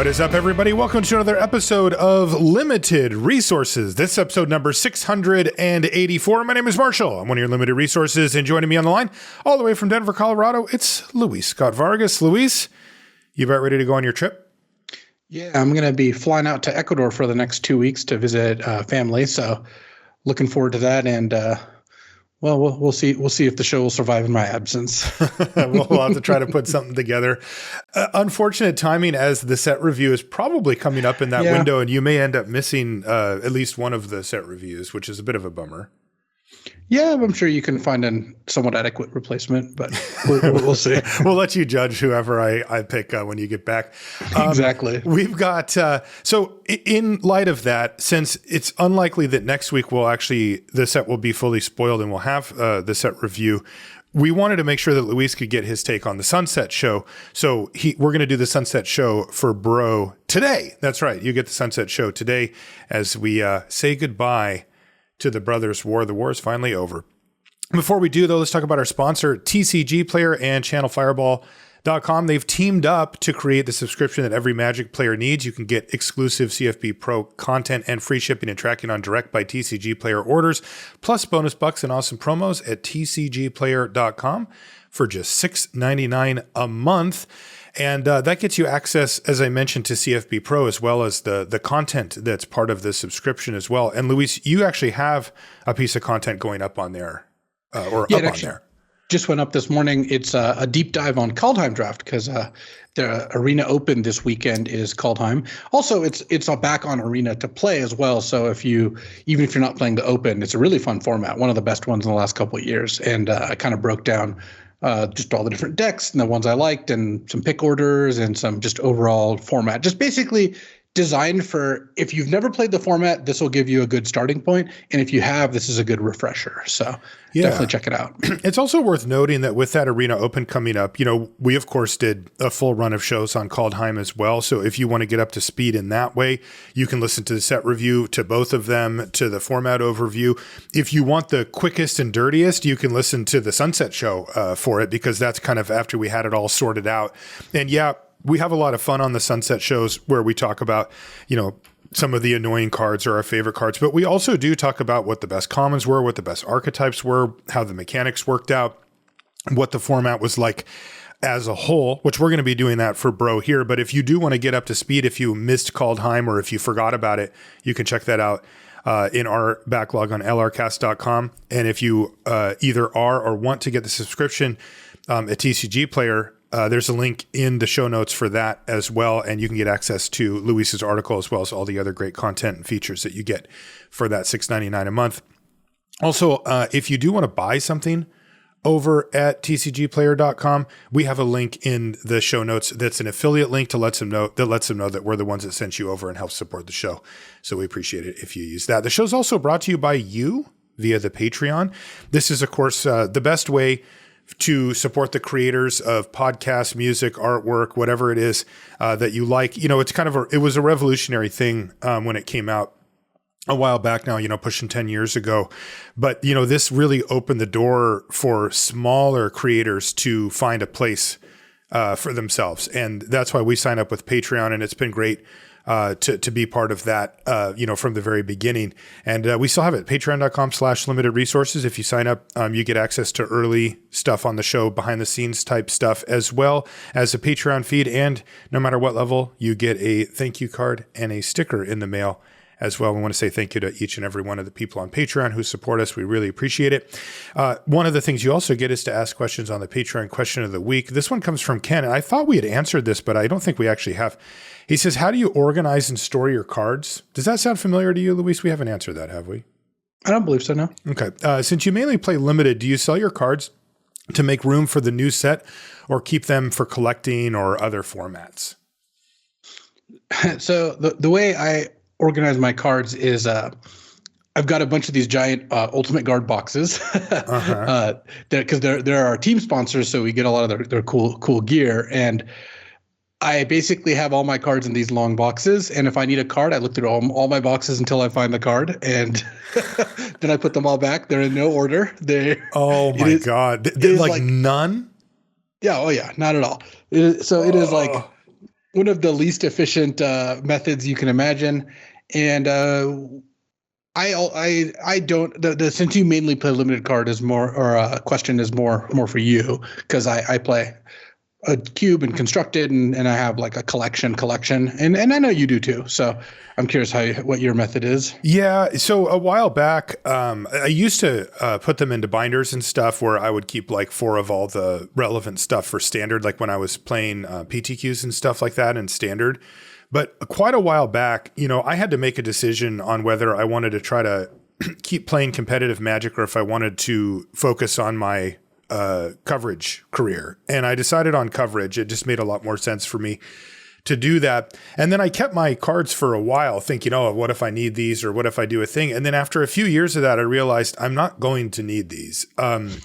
What is up, everybody? Welcome to another episode of Limited Resources. This is episode number 684. My name is Marshall. I'm one of your Limited Resources, and joining me on the line, all the way from Denver, Colorado, it's Luis Scott-Vargas. Luis, you about ready to go on your trip? Yeah, I'm going to be flying out to Ecuador for the next 2 weeks to visit family. So looking forward to that. And we'll see. We'll see if the show will survive in my absence. We'll have to try to put something together. Unfortunate timing, as the set review is probably coming up in that window, and you may end up missing at least one of the set reviews, which is a bit of a bummer. Yeah, I'm sure you can find a somewhat adequate replacement, but we'll see. We'll let you judge whoever I pick when you get back. Exactly. We've got, so in light of that, since it's unlikely that next week the set will be fully spoiled and we'll have the set review, we wanted to make sure that Luis could get his take on the Sunset Show. So we're going to do the Sunset Show for Bro today. That's right. You get the Sunset Show today as we say goodbye to the Brothers War. The war is finally over. Before we do, though, let's talk about our sponsor, TCG Player and ChannelFireball.com. They've teamed up to create the subscription that every Magic player needs. You can get exclusive CFB Pro content and free shipping and tracking on direct by TCG Player orders, plus bonus bucks and awesome promos at TCGPlayer.com for just $6.99 a month. And that gets you access, as I mentioned, to CFB Pro, as well as the content that's part of the subscription as well. And Luis, you actually have a piece of content going up on there, up on there. Just went up this morning. It's a deep dive on Kaldheim draft because the Arena Open this weekend is Kaldheim. Also, it's back on Arena to play as well. So even if you're not playing the Open, it's a really fun format, one of the best ones in the last couple of years. And I kind of broke down just all the different decks and the ones I liked and some pick orders and some just overall format. Just basically designed for, if you've never played the format, this will give you a good starting point. And if you have, this is a good refresher. So definitely check it out. It's also worth noting that with that Arena Open coming up, we of course did a full run of shows on Kaldheim as well. So if you want to get up to speed in that way, you can listen to the set review, to both of them, to the format overview. If you want the quickest and dirtiest, you can listen to the Sunset Show for it, because that's kind of after we had it all sorted out. And we have a lot of fun on the Sunset Shows where we talk about, some of the annoying cards or our favorite cards, but we also do talk about what the best commons were, what the best archetypes were, how the mechanics worked out, what the format was like as a whole, which we're going to be doing that for Bro here. But if you do want to get up to speed, if you missed Kaldheim or if you forgot about it, you can check that out in our backlog on lrcast.com. And if you either are or want to get the subscription at TCG Player, there's a link in the show notes for that as well, and you can get access to Luis's article as well as all the other great content and features that you get for that $6.99 a month. Also, if you do want to buy something over at tcgplayer.com, we have a link in the show notes that's an affiliate link that lets them know that we're the ones that sent you over and help support the show. So we appreciate it if you use that. The show's also brought to you by you via the Patreon. This is, of course, the best way to support the creators of podcasts, music, artwork, whatever it is that you like. It's kind of it was a revolutionary thing when it came out a while back now, pushing 10 years ago. But, this really opened the door for smaller creators to find a place for themselves. And that's why we signed up with Patreon, and it's been great to be part of that, from the very beginning. And we still have it, patreon.com/limited resources. If you sign up, you get access to early stuff on the show, behind the scenes type stuff, as well as a Patreon feed. And no matter what level, you get a thank you card and a sticker in the mail as well. We want to say thank you to each and every one of the people on Patreon who support us. We really appreciate it. One of the things you also get is to ask questions on the Patreon question of the week. This one comes from Ken, and I thought we had answered this, but I don't think we actually have. He says, how do you organize and store your cards? Does that sound familiar to you, Luis? We haven't answered that, have we? I don't believe so, no. Okay. Since you mainly play limited, do you sell your cards to make room for the new set or keep them for collecting or other formats? So the way I organize my cards is I've got a bunch of these giant Ultimate Guard boxes because they're our team sponsors, so we get a lot of their cool gear. And I basically have all my cards in these long boxes, and if I need a card, I look through all my boxes until I find the card, and then I put them all back. They're in no order. Oh my God. Like none? Yeah. Oh yeah. Not at all. It is like one of the least efficient methods you can imagine. And I don't since you mainly play limited card is more, or question is more for you, because I play a cube and constructed, and I have like a collection, and I know you do too. So I'm curious what your method is. Yeah. So a while back, I used to put them into binders and stuff where I would keep like 4 of all the relevant stuff for standard, like when I was playing PTQs and stuff like that in standard. But quite a while back, I had to make a decision on whether I wanted to try to keep playing competitive Magic or if I wanted to focus on my coverage career. And I decided on coverage. It just made a lot more sense for me to do that. And then I kept my cards for a while thinking, oh, what if I need these, or what if I do a thing? And then after a few years of that, I realized I'm not going to need these. And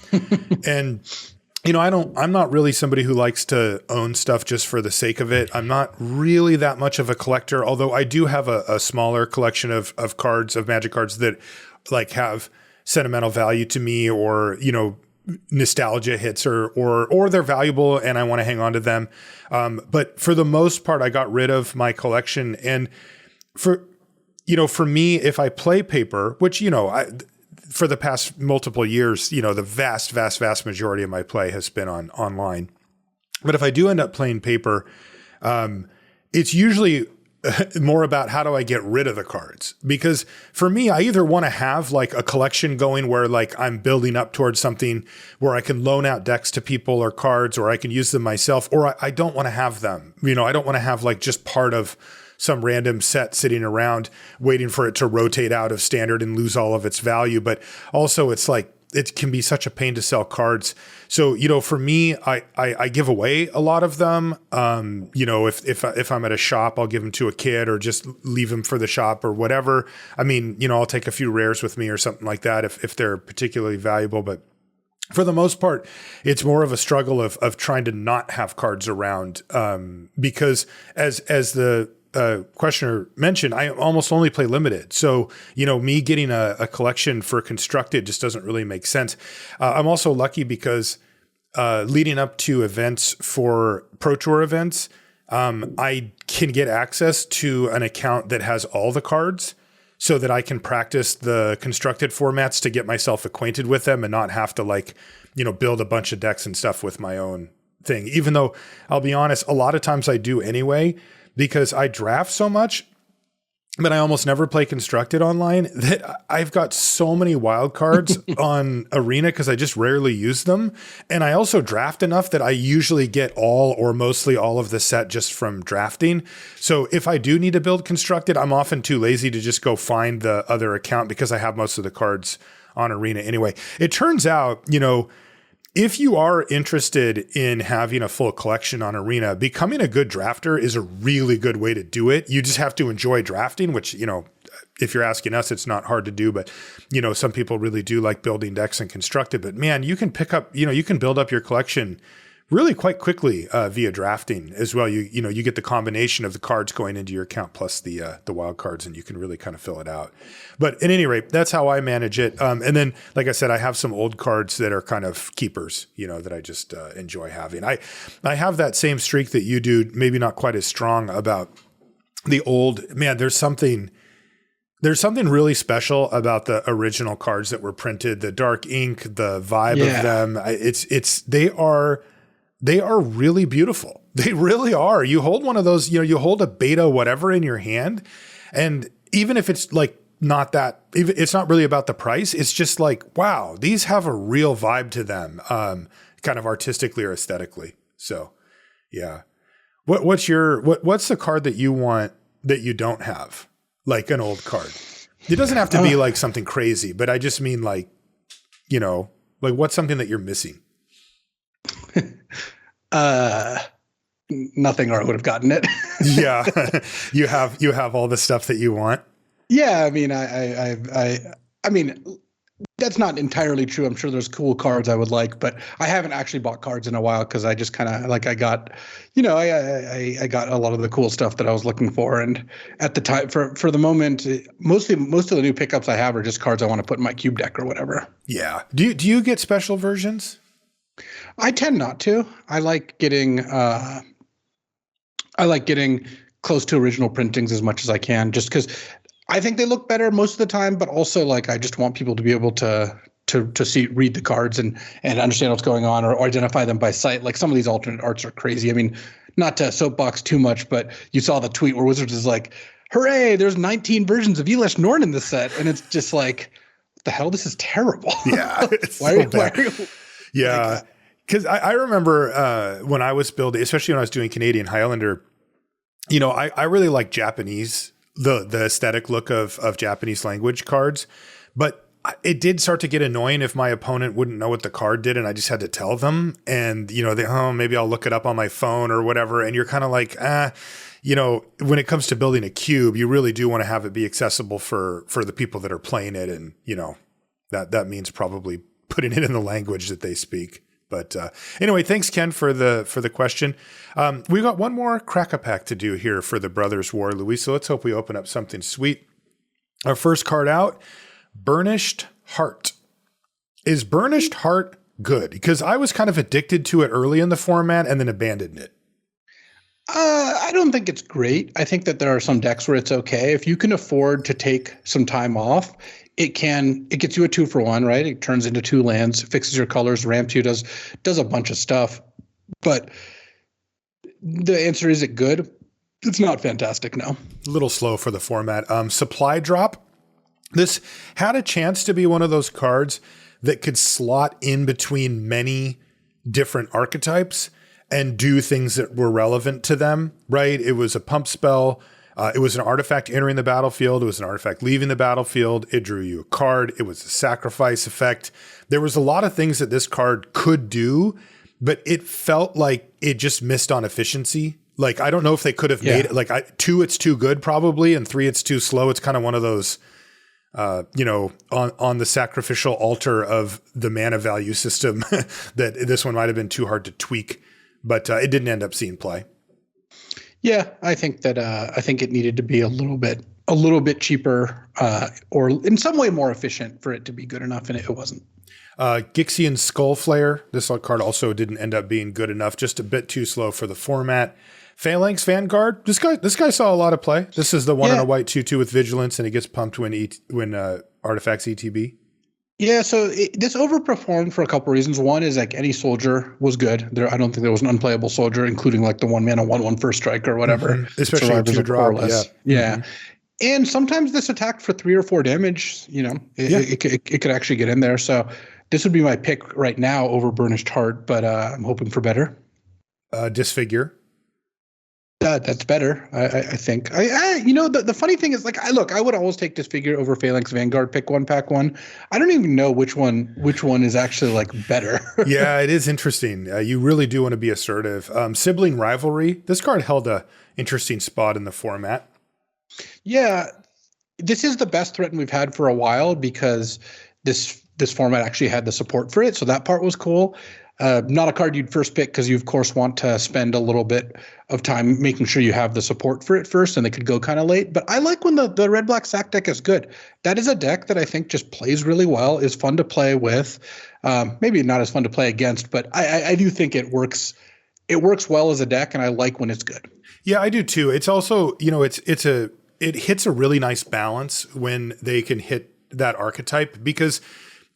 I'm not really somebody who likes to own stuff just for the sake of it. I'm not really that much of a collector, although I do have a smaller collection of cards, of Magic cards that like have sentimental value to me, or, nostalgia hits, or they're valuable and I want to hang on to them. But for the most part, I got rid of my collection. And for me, if I play paper, which, for the past multiple years, the vast majority of my play has been online. But if I do end up playing paper, it's usually more about how do I get rid of the cards? Because for me, I either want to have like a collection going where like I'm building up towards something where I can loan out decks to people or cards, or I can use them myself, or I don't want to have them. I don't want to have like just part of some random set sitting around waiting for it to rotate out of standard and lose all of its value. But also it's like, it can be such a pain to sell cards. So, for me, I give away a lot of them. If I'm at a shop, I'll give them to a kid or just leave them for the shop or whatever. I mean, I'll take a few rares with me or something like that if they're particularly valuable. But for the most part, it's more of a struggle of trying to not have cards around, because as the questioner mentioned, I almost only play limited. So, me getting a collection for constructed just doesn't really make sense. I'm also lucky because leading up to events for Pro Tour events, I can get access to an account that has all the cards so that I can practice the constructed formats to get myself acquainted with them and not have to build a bunch of decks and stuff with my own thing. Even though I'll be honest, a lot of times I do anyway, because I draft so much, but I almost never play constructed online, that I've got so many wild cards on Arena because I just rarely use them. And I also draft enough that I usually get all or mostly all of the set just from drafting. So if I do need to build constructed, I'm often too lazy to just go find the other account because I have most of the cards on Arena anyway. It turns out, if you are interested in having a full collection on Arena, becoming a good drafter is a really good way to do it. You just have to enjoy drafting, which, if you're asking us, it's not hard to do, but, some people really do like building decks and constructed. But man, you can pick up, you can build up your collection really quite quickly via drafting as well. You get the combination of the cards going into your account plus the wild cards, and you can really kind of fill it out. But at any rate, that's how I manage it. And then, like I said, I have some old cards that are kind of keepers, that I just enjoy having. I have that same streak that you do, maybe not quite as strong about the old. Man, there's something really special about the original cards that were printed, the dark ink, the vibe of them. They are really beautiful. They really are. You hold one of those, you hold a beta whatever in your hand, and even if it's like not that, it's not really about the price. It's just like, wow, these have a real vibe to them, kind of artistically or aesthetically. So, yeah. What's the card that you want that you don't have? Like an old card. It doesn't have to be like something crazy, but I just mean like what's something that you're missing? Nothing, or I would have gotten it. Yeah. You have all the stuff that you want. Yeah. I mean, I mean, that's not entirely true. I'm sure there's cool cards I would like, but I haven't actually bought cards in a while because I just kind of I got, I got a lot of the cool stuff that I was looking for. And at the time, for the moment, most of the new pickups I have are just cards I want to put in my cube deck or whatever. Yeah. Do you get special versions? I tend not to. I like getting I like getting close to original printings as much as I can, just because I think they look better most of the time, but also like I just want people to be able to read the cards and understand what's going on, or identify them by sight. Like some of these alternate arts are crazy. I mean, not to soapbox too much, but you saw the tweet where Wizards is like, hooray, there's 19 versions of Elish Norn in the set. And it's just like, what the hell? This is terrible. Yeah. why are you yeah. like, Because I remember when I was building, especially when I was doing Canadian Highlander, you know, I really like Japanese, the aesthetic look of Japanese language cards. But it did start to get annoying if my opponent wouldn't know what the card did and I just had to tell them. And, you know, maybe I'll look it up on my phone or whatever. And you're kind of like, you know, when it comes to building a cube, you really do want to have it be accessible for the people that are playing it. And, you know, that means probably putting it in the language that they speak. But anyway, thanks, Ken, for the question. We've got one more crack-a-pack to do here for the Brothers War, Louis. So let's hope we open up something sweet. Our first card out, Burnished Heart. Is Burnished Heart good? Because I was kind of addicted to it early in the format and then abandoned it. I don't think it's great. I think that there are some decks where it's okay. If you can afford to take some time off, it gets you a 2-for-1, right? It turns into 2 lands, fixes your colors, ramps you, does a bunch of stuff. But the answer, is it good? It's not fantastic, no. A little slow for the format. Supply Drop. This had a chance to be one of those cards that could slot in between many different archetypes and do things that were relevant to them, right? It was a pump spell. It was an artifact entering the battlefield. It was an artifact leaving the battlefield. It drew you a card. It was a sacrifice effect. There was a lot of things that this card could do, but it felt like it just missed on efficiency. Like, I don't know if they could have made it like 2, it's too good probably. And 3, it's too slow. It's kind of one of those, you know, on the sacrificial altar of the mana value system that this one might've been too hard to tweak, but it didn't end up seeing play. Yeah, I think that I think it needed to be a little bit cheaper, or in some way more efficient for it to be good enough, and it wasn't. Gixian Skullflare. This card also didn't end up being good enough, just a bit too slow for the format. Phalanx Vanguard. This guy saw a lot of play. This is the 1 and a white 2/2 with Vigilance, and it gets pumped when artifacts ETB. Yeah, so this overperformed for a couple reasons. One is like any soldier was good. I don't think there was an unplayable soldier, including like the 1-mana 1/1 first strike or whatever. Mm-hmm. Especially a 2-drop. Yeah. Mm-hmm. And sometimes this attacked for 3 or 4 damage. You know, it could actually get in there. So this would be my pick right now over Burnished Heart, but I'm hoping for better. Disfigure. That's better, I think. You know, the funny thing is, like, I would always take Disfigure over Phalanx Vanguard, pick 1, pack 1. I don't even know which one is actually like better. Yeah, it is interesting. You really do want to be assertive. Sibling Rivalry. This card held a interesting spot in the format. Yeah, this is the best threat we've had for a while because this format actually had the support for it, so that part was cool. Not a card you'd first pick because you, of course, want to spend a little bit of time making sure you have the support for it first, and it could go kind of late. But I like when the red-black sack deck is good. That is a deck that I think just plays really well, is fun to play with. Maybe not as fun to play against, but I do think it works. It works well as a deck, and I like when it's good. Yeah, I do too. It's also, you know, it hits a really nice balance when they can hit that archetype, because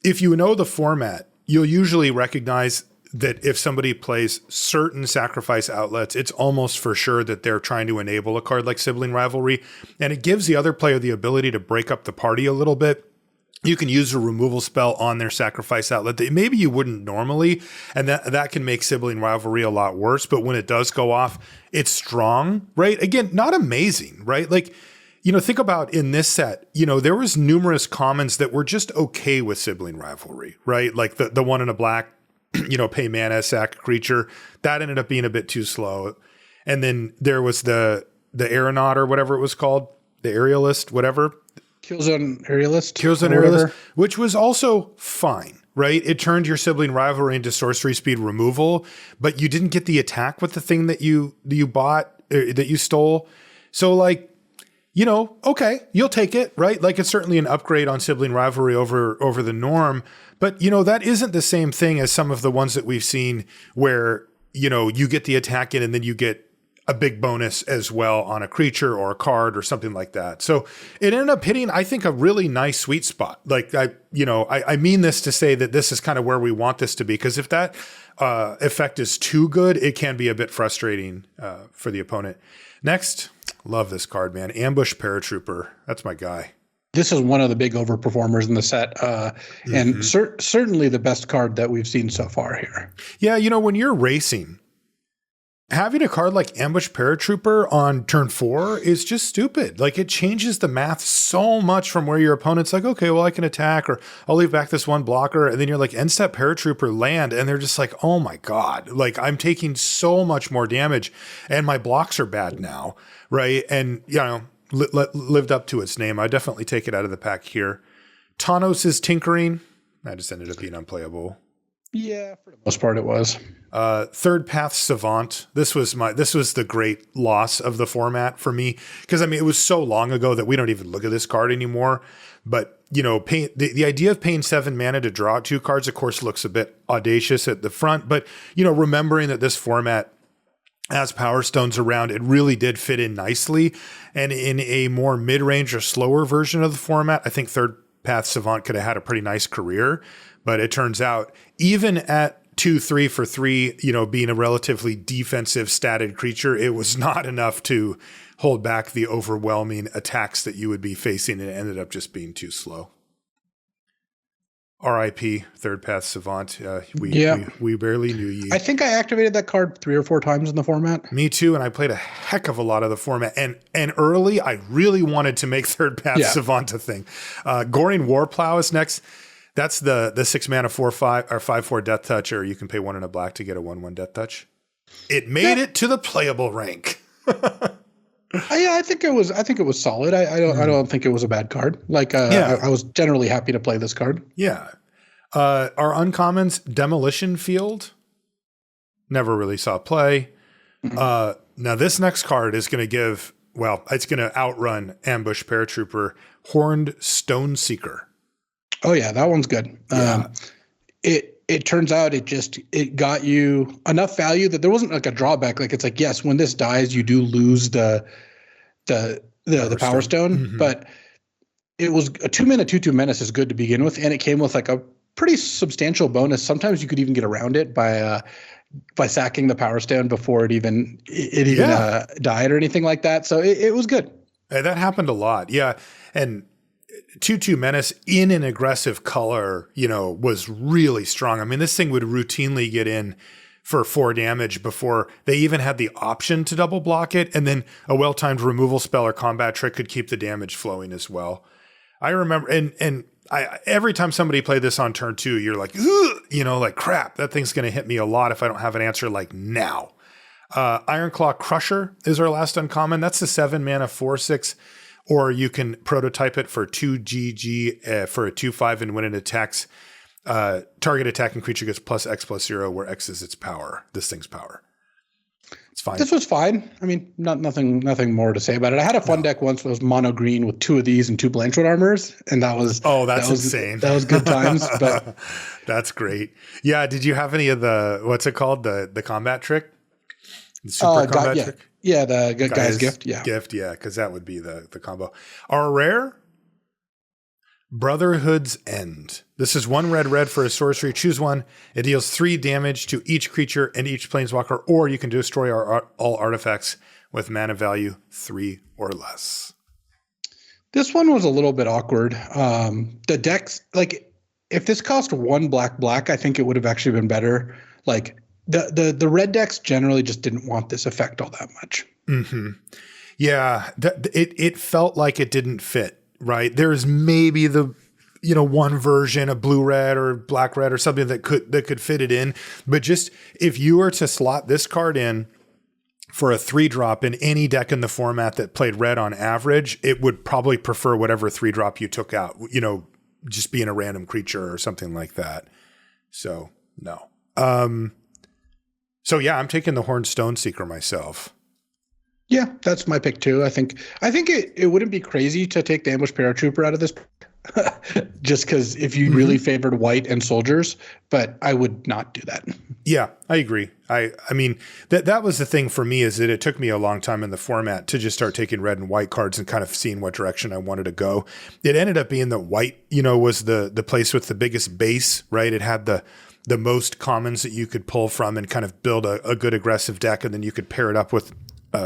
if you know the format, you'll usually recognize that if somebody plays certain sacrifice outlets, it's almost for sure that they're trying to enable a card like Sibling Rivalry. And it gives the other player the ability to break up the party a little bit. You can use a removal spell on their sacrifice outlet that maybe you wouldn't normally, and that can make Sibling Rivalry a lot worse. But when it does go off, it's strong, right? Again, not amazing, right? Like, you know, think about in this set, you know, there was numerous commons that were just okay with Sibling Rivalry, right? Like the 1 in a black, you know, pay mana, sack a creature. That ended up being a bit too slow. And then there was the Aeronaut or whatever it was called, the Aerialist, whatever. Killzone Aerialist. Killzone Aerialist, which was also fine, right? It turned your Sibling Rivalry into sorcery speed removal, but you didn't get the attack with the thing that you bought, that you stole. So, like, you know, okay, you'll take it, right? Like, it's certainly an upgrade on Sibling Rivalry over the norm. But, you know, that isn't the same thing as some of the ones that we've seen where, you know, you get the attack in and then you get a big bonus as well on a creature or a card or something like that. So it ended up hitting, I think, a really nice sweet spot. Like I mean this to say that this is kind of where we want this to be, because if that effect is too good, it can be a bit frustrating for the opponent. Next, love this card, man. Ambush Paratrooper. That's my guy. This is one of the big overperformers in the set, and certainly the best card that we've seen so far here. Yeah, when you're racing, having a card like Ambush Paratrooper on turn 4 is just stupid. Like, it changes the math so much from where your opponent's like, okay, well, I can attack, or I'll leave back this one blocker. And then you're like, end step Paratrooper land. And they're just like, oh my God, like, I'm taking so much more damage and my blocks are bad now. Right. And, lived up to its name. I definitely take it out of the pack here. Tanos' Tinkering. That just ended up being unplayable. Yeah, for the most part it was. Third Path Savant. This was the great loss of the format for me, because it was so long ago that we don't even look at this card anymore. But the idea of paying 7 mana to draw 2 cards, of course, looks a bit audacious at the front. But remembering that this format has Power Stones around, it really did fit in nicely. And in a more mid-range or slower version of the format, I think Third Path Savant could have had a pretty nice career. But it turns out, even at 2/3 for 3, being a relatively defensive statted creature, it was not enough to hold back the overwhelming attacks that you would be facing, and it ended up just being too slow. RIP, Third Path Savant. We barely knew ye. I think I activated that card 3 or 4 times in the format. Me too, and I played a heck of a lot of the format. And early, I really wanted to make Third Path Savant a thing. Goring Warplow is next. That's the 6 mana 4/5 or 5/4 Death Touch, or you can pay 1 and a black to get a 1/1 Death Touch. It made it to the playable rank. I think it was solid. I don't think it was a bad card. Like I was generally happy to play this card. Yeah. Our uncommons, Demolition Field. Never really saw play. Now this next card is going to it's going to outrun Ambush Paratrooper. Horned Stoneseeker. Oh yeah, that one's good. Yeah. It turns out it got you enough value that there wasn't like a drawback. Like, it's like, yes, when this dies, you do lose the Power Stone, but it was a 2 mana 2/2 menace is good to begin with, and it came with like a pretty substantial bonus. Sometimes you could even get around it by sacking the Power Stone before it even died or anything like that. So it was good. That happened a lot, yeah, and 2/2 menace in an aggressive color, was really strong. This thing would routinely get in for 4 damage before they even had the option to double block it. And then a well-timed removal spell or combat trick could keep the damage flowing as well. I remember, and every time somebody played this on turn 2, you're like, like, crap, that thing's going to hit me a lot if I don't have an answer like now. Ironclaw Crusher is our last uncommon. That's the 7 mana 4/6. Or you can prototype it for 2 GG for a 2/5, and when it attacks, target attacking creature gets +X/+0, where X is its power. This thing's power. It's fine. This was fine. Nothing more to say about it. I had a fun deck once that was mono green with 2 of these and 2 Blanchwood armors, and that's insane. That was good times. But that's great. Yeah. Did you have any of the what's it called, the combat trick? The super combat trick. Yeah, the guy's gift. Yeah. Because that would be the combo. Our rare, Brotherhood's End. This is 1 red for a sorcery. Choose one. It deals 3 damage to each creature and each planeswalker, or you can destroy all artifacts with mana value 3 or less. This one was a little bit awkward. The decks, like, if this cost 1 black, I think it would have actually been better. Like, the red decks generally just didn't want this effect all that much. Mm-hmm. Yeah, it felt like it didn't fit, right? There's maybe the one version, a blue-red or black-red or something that could fit it in. But just if you were to slot this card in for a 3-drop in any deck in the format that played red on average, it would probably prefer whatever 3-drop you took out, just being a random creature or something like that. So, no. So yeah, I'm taking the Horned Stoneseeker myself. Yeah, that's my pick too. I think it wouldn't be crazy to take the ambush paratrooper out of this just because if you really favored white and soldiers, but I would not do that. Yeah, I agree. I mean that was the thing for me, is that it took me a long time in the format to just start taking red and white cards and kind of seeing what direction I wanted to go. It ended up being that white, was the place with the biggest base, right? It had the most commons that you could pull from and kind of build a good aggressive deck, and then you could pair it up with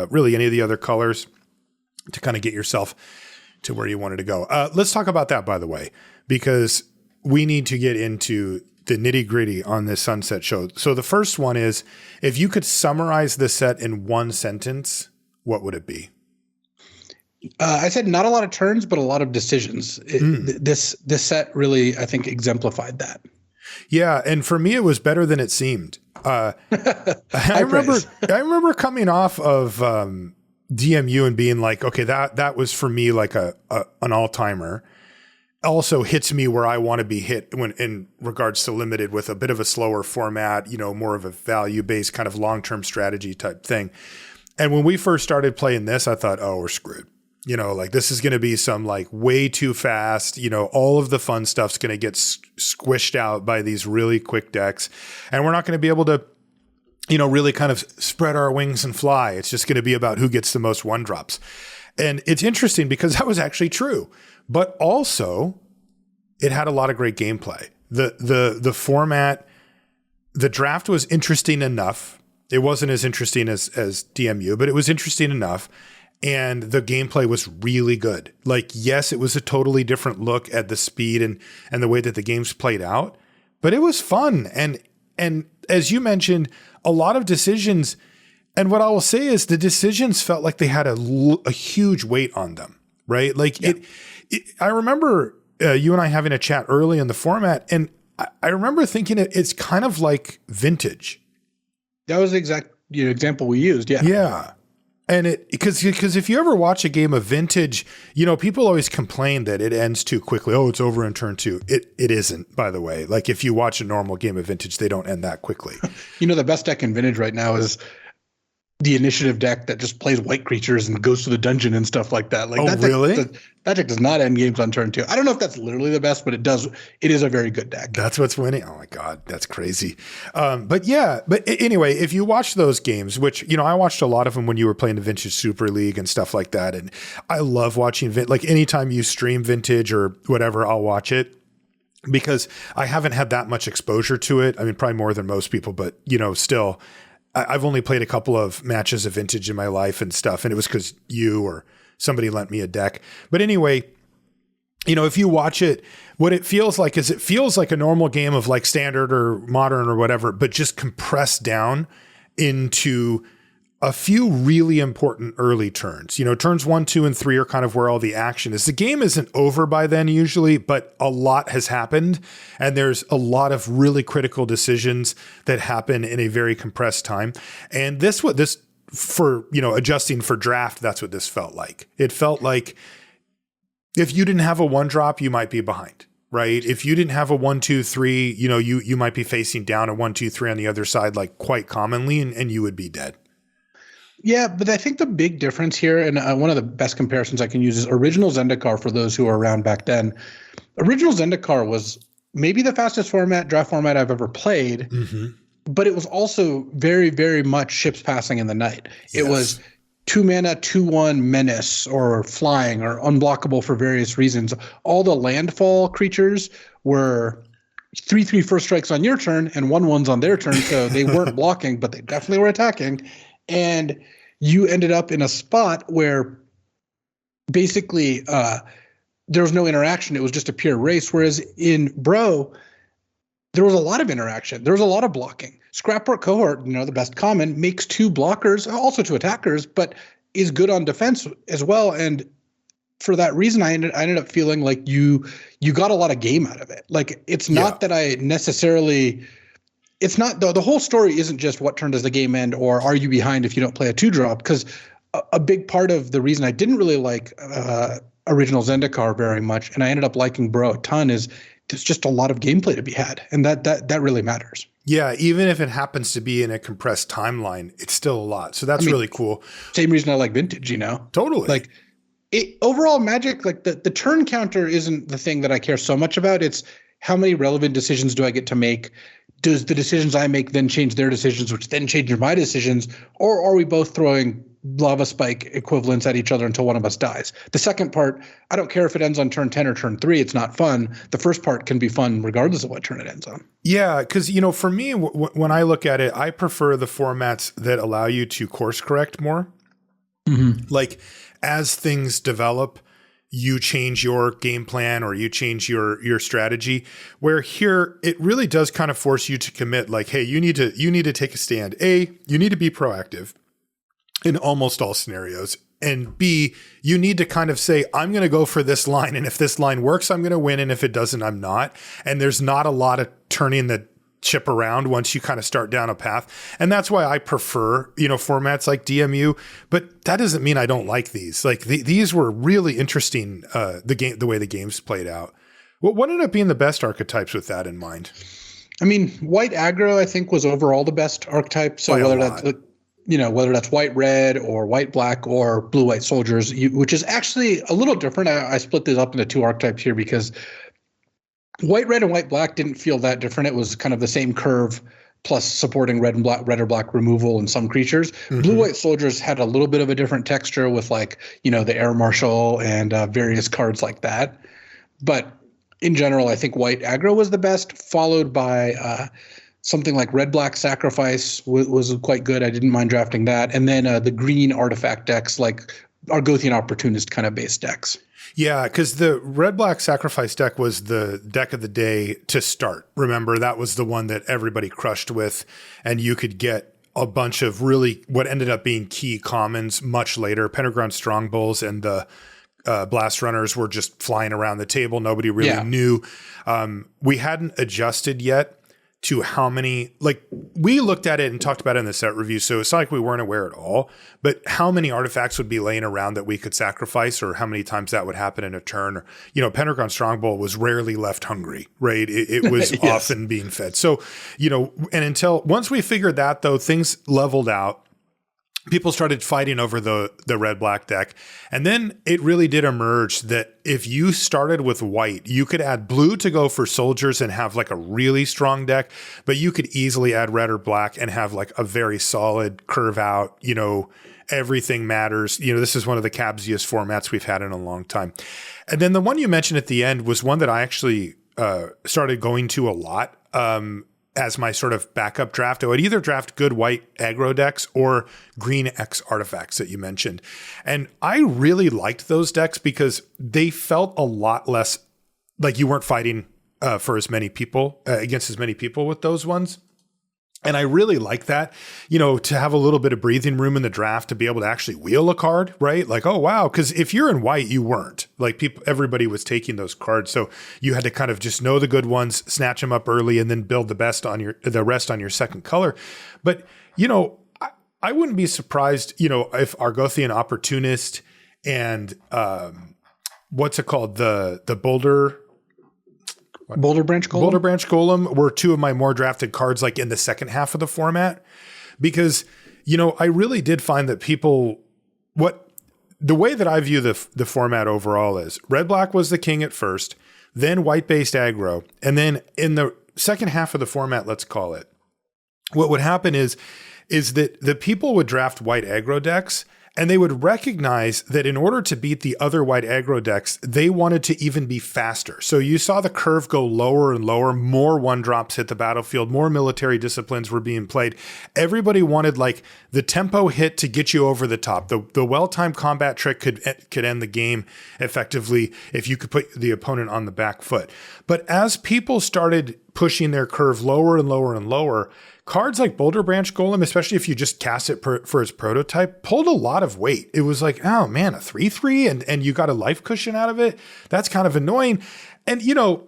really any of the other colors to kind of get yourself to where you wanted to go. Let's talk about that, by the way, because we need to get into the nitty gritty on this Sunset show. So the first one is, if you could summarize the set in one sentence, what would it be? I said not a lot of turns, but a lot of decisions. This set really, I think, exemplified that. Yeah, and for me, it was better than it seemed. I remember coming off of DMU and being like, okay, that was for me like an all timer. Also hits me where I want to be hit when in regards to limited, with a bit of a slower format, more of a value based kind of long term strategy type thing. And when we first started playing this, I thought, oh, we're screwed. Like this is going to be some like way too fast, all of the fun stuff's going to get squished out by these really quick decks. And we're not going to be able to, really kind of spread our wings and fly. It's just going to be about who gets the most one drops. And it's interesting because that was actually true, but also it had a lot of great gameplay. The format, the draft was interesting enough. It wasn't as interesting as DMU, but it was interesting enough. And the gameplay was really good. Like, yes, it was a totally different look at the speed and the way that the games played out, but it was fun. And as you mentioned, a lot of decisions. And what I will say is the decisions felt like they had a huge weight on them, right? Like I remember you and I having a chat early in the format, and I remember thinking it's kind of like vintage. That was the exact example we used. Yeah. Yeah. And because if you ever watch a game of vintage, people always complain that it ends too quickly. Oh, it's over in turn 2. It isn't, by the way. Like if you watch a normal game of vintage, they don't end that quickly. The best deck in vintage right now is the initiative deck that just plays white creatures and goes to the dungeon and stuff like that. Like, really? That deck does not end games on turn 2. I don't know if that's literally the best, but it does. It is a very good deck. That's what's winning. Oh my God, that's crazy. But anyway, if you watch those games, which, I watched a lot of them when you were playing the Vintage Super League and stuff like that. And I love watching like anytime you stream vintage or whatever, I'll watch it, because I haven't had that much exposure to it. I mean, probably more than most people, but still, I've only played a couple of matches of vintage in my life and stuff. And it was because you or somebody lent me a deck. But anyway, if you watch it, what it feels like is it feels like a normal game of like standard or modern or whatever, but just compressed down into a few really important early turns. Turns 1, 2, and 3 are kind of where all the action is. The game isn't over by then usually, but a lot has happened. And there's a lot of really critical decisions that happen in a very compressed time. And for, adjusting for draft, that's what this felt like. It felt like if you didn't have a 1-drop, you might be behind, right? If you didn't have a 1, 2, 3, you might be facing down a 1, 2, 3 on the other side, like quite commonly, and you would be dead. Yeah, but I think the big difference here, and one of the best comparisons I can use, is original Zendikar for those who were around back then. Original Zendikar was maybe the fastest draft format I've ever played, but it was also very, very much ships passing in the night. Yes. It was 2 mana, 2/1 menace or flying or unblockable for various reasons. All the landfall creatures were 3/3 first strikes on your turn and 1/1s on their turn, so they weren't blocking, but they definitely were attacking. And you ended up in a spot where basically there was no interaction. It was just a pure race. Whereas in Bro, there was a lot of interaction. There was a lot of blocking. Scrapbook Cohort, the best common, makes 2 blockers, also 2 attackers, but is good on defense as well. And for that reason, I ended up feeling like you got a lot of game out of it. Like, it's not that I necessarily... It's not the whole story isn't just what turn does the game end or are you behind if you don't play a 2-drop, because a big part of the reason I didn't really like original Zendikar very much, and I ended up liking Bro a ton, is there's just a lot of gameplay to be had, and that really matters. Yeah, even if it happens to be in a compressed timeline, it's still a lot. So that's really cool. Same reason I like Vintage, Totally. Like overall Magic, like the turn counter isn't the thing that I care so much about. It's how many relevant decisions do I get to make? Does the decisions I make then change their decisions, which then changes my decisions? Or are we both throwing lava spike equivalents at each other until one of us dies? The second part, I don't care if it ends on turn 10 or turn 3. It's not fun. The first part can be fun regardless of what turn it ends on. Yeah, because, for me, when I look at it, I prefer the formats that allow you to course correct more. Mm-hmm. Like, as things develop, you change your game plan or you change your strategy, where here it really does kind of force you to commit, like, hey, you need to take a stand. A, you need to be proactive in almost all scenarios. And B, you need to kind of say, I'm going to go for this line. And if this line works, I'm going to win. And if it doesn't, I'm not. And there's not a lot of turning the chip around once you kind of start down a path. And that's why I prefer, formats like DMU, but that doesn't mean I don't like these. Like these were really interesting, the way the games played out. What ended up being the best archetypes with that in mind? I mean, white aggro, I think, was overall the best archetype. So whether that's white red or white black or blue white soldiers, which is actually a little different. I split this up into two archetypes here because white red and white black didn't feel that different. It was kind of the same curve plus supporting red or black removal in some creatures. Mm-hmm. Blue white soldiers had a little bit of a different texture with the air marshal and various cards like that. But in general, I think white aggro was the best, followed by something like red black sacrifice was quite good. I didn't mind drafting that. And then the green artifact decks, like Argothian Opportunist kind of base decks. Yeah, because the red-black sacrifice deck was the deck of the day to start. Remember, that was the one that everybody crushed with, and you could get a bunch of really what ended up being key commons much later. Pentagram Strongbulls and the Blast Runners were just flying around the table. Nobody really knew. We hadn't adjusted yet to how many, we looked at it and talked about it in the set review, so it's not like we weren't aware at all, but how many artifacts would be laying around that we could sacrifice, or how many times that would happen in a turn. Or, Pentagon Strongbow was rarely left hungry, right? It was yes. often being fed. So, and once we figured that, though, things leveled out. People started fighting over the red-black deck. And then it really did emerge that if you started with white, you could add blue to go for soldiers and have a really strong deck, but you could easily add red or black and have a very solid curve out, everything matters. This is one of the cabsiest formats we've had in a long time. And then the one you mentioned at the end was one that I actually started going to a lot. As my sort of backup draft, I would either draft good white aggro decks or green X artifacts that you mentioned. And I really liked those decks because they felt a lot less like you weren't fighting for as many people, against as many people with those ones. And I really like that, to have a little bit of breathing room in the draft to be able to actually wheel a card, right? Oh, wow. Because if you're in white, you weren't. Everybody was taking those cards. So you had to kind of just know the good ones, snatch them up early, and then build the rest on your second color. But, I wouldn't be surprised, if Argothian Opportunist and what's it called? The Boulder Branch Golem? Boulder Branch Golem were two of my more drafted cards in the second half of the format because, I really did find that the way that I view the format overall is red-black was the king at first, then white-based aggro, and then in the second half of the format, let's call it, what would happen is that the people would draft white aggro decks. And they would recognize that in order to beat the other white aggro decks, they wanted to even be faster. So you saw the curve go lower and lower, more one-drops hit the battlefield, more military disciplines were being played. Everybody wanted the tempo hit to get you over the top. The well-timed combat trick could end the game effectively if you could put the opponent on the back foot. But as people started pushing their curve lower and lower and lower. Cards like Boulder Branch Golem, especially if you just cast it for its prototype, pulled a lot of weight. It was like, oh man, a 3/3 and you got a life cushion out of it. That's kind of annoying. And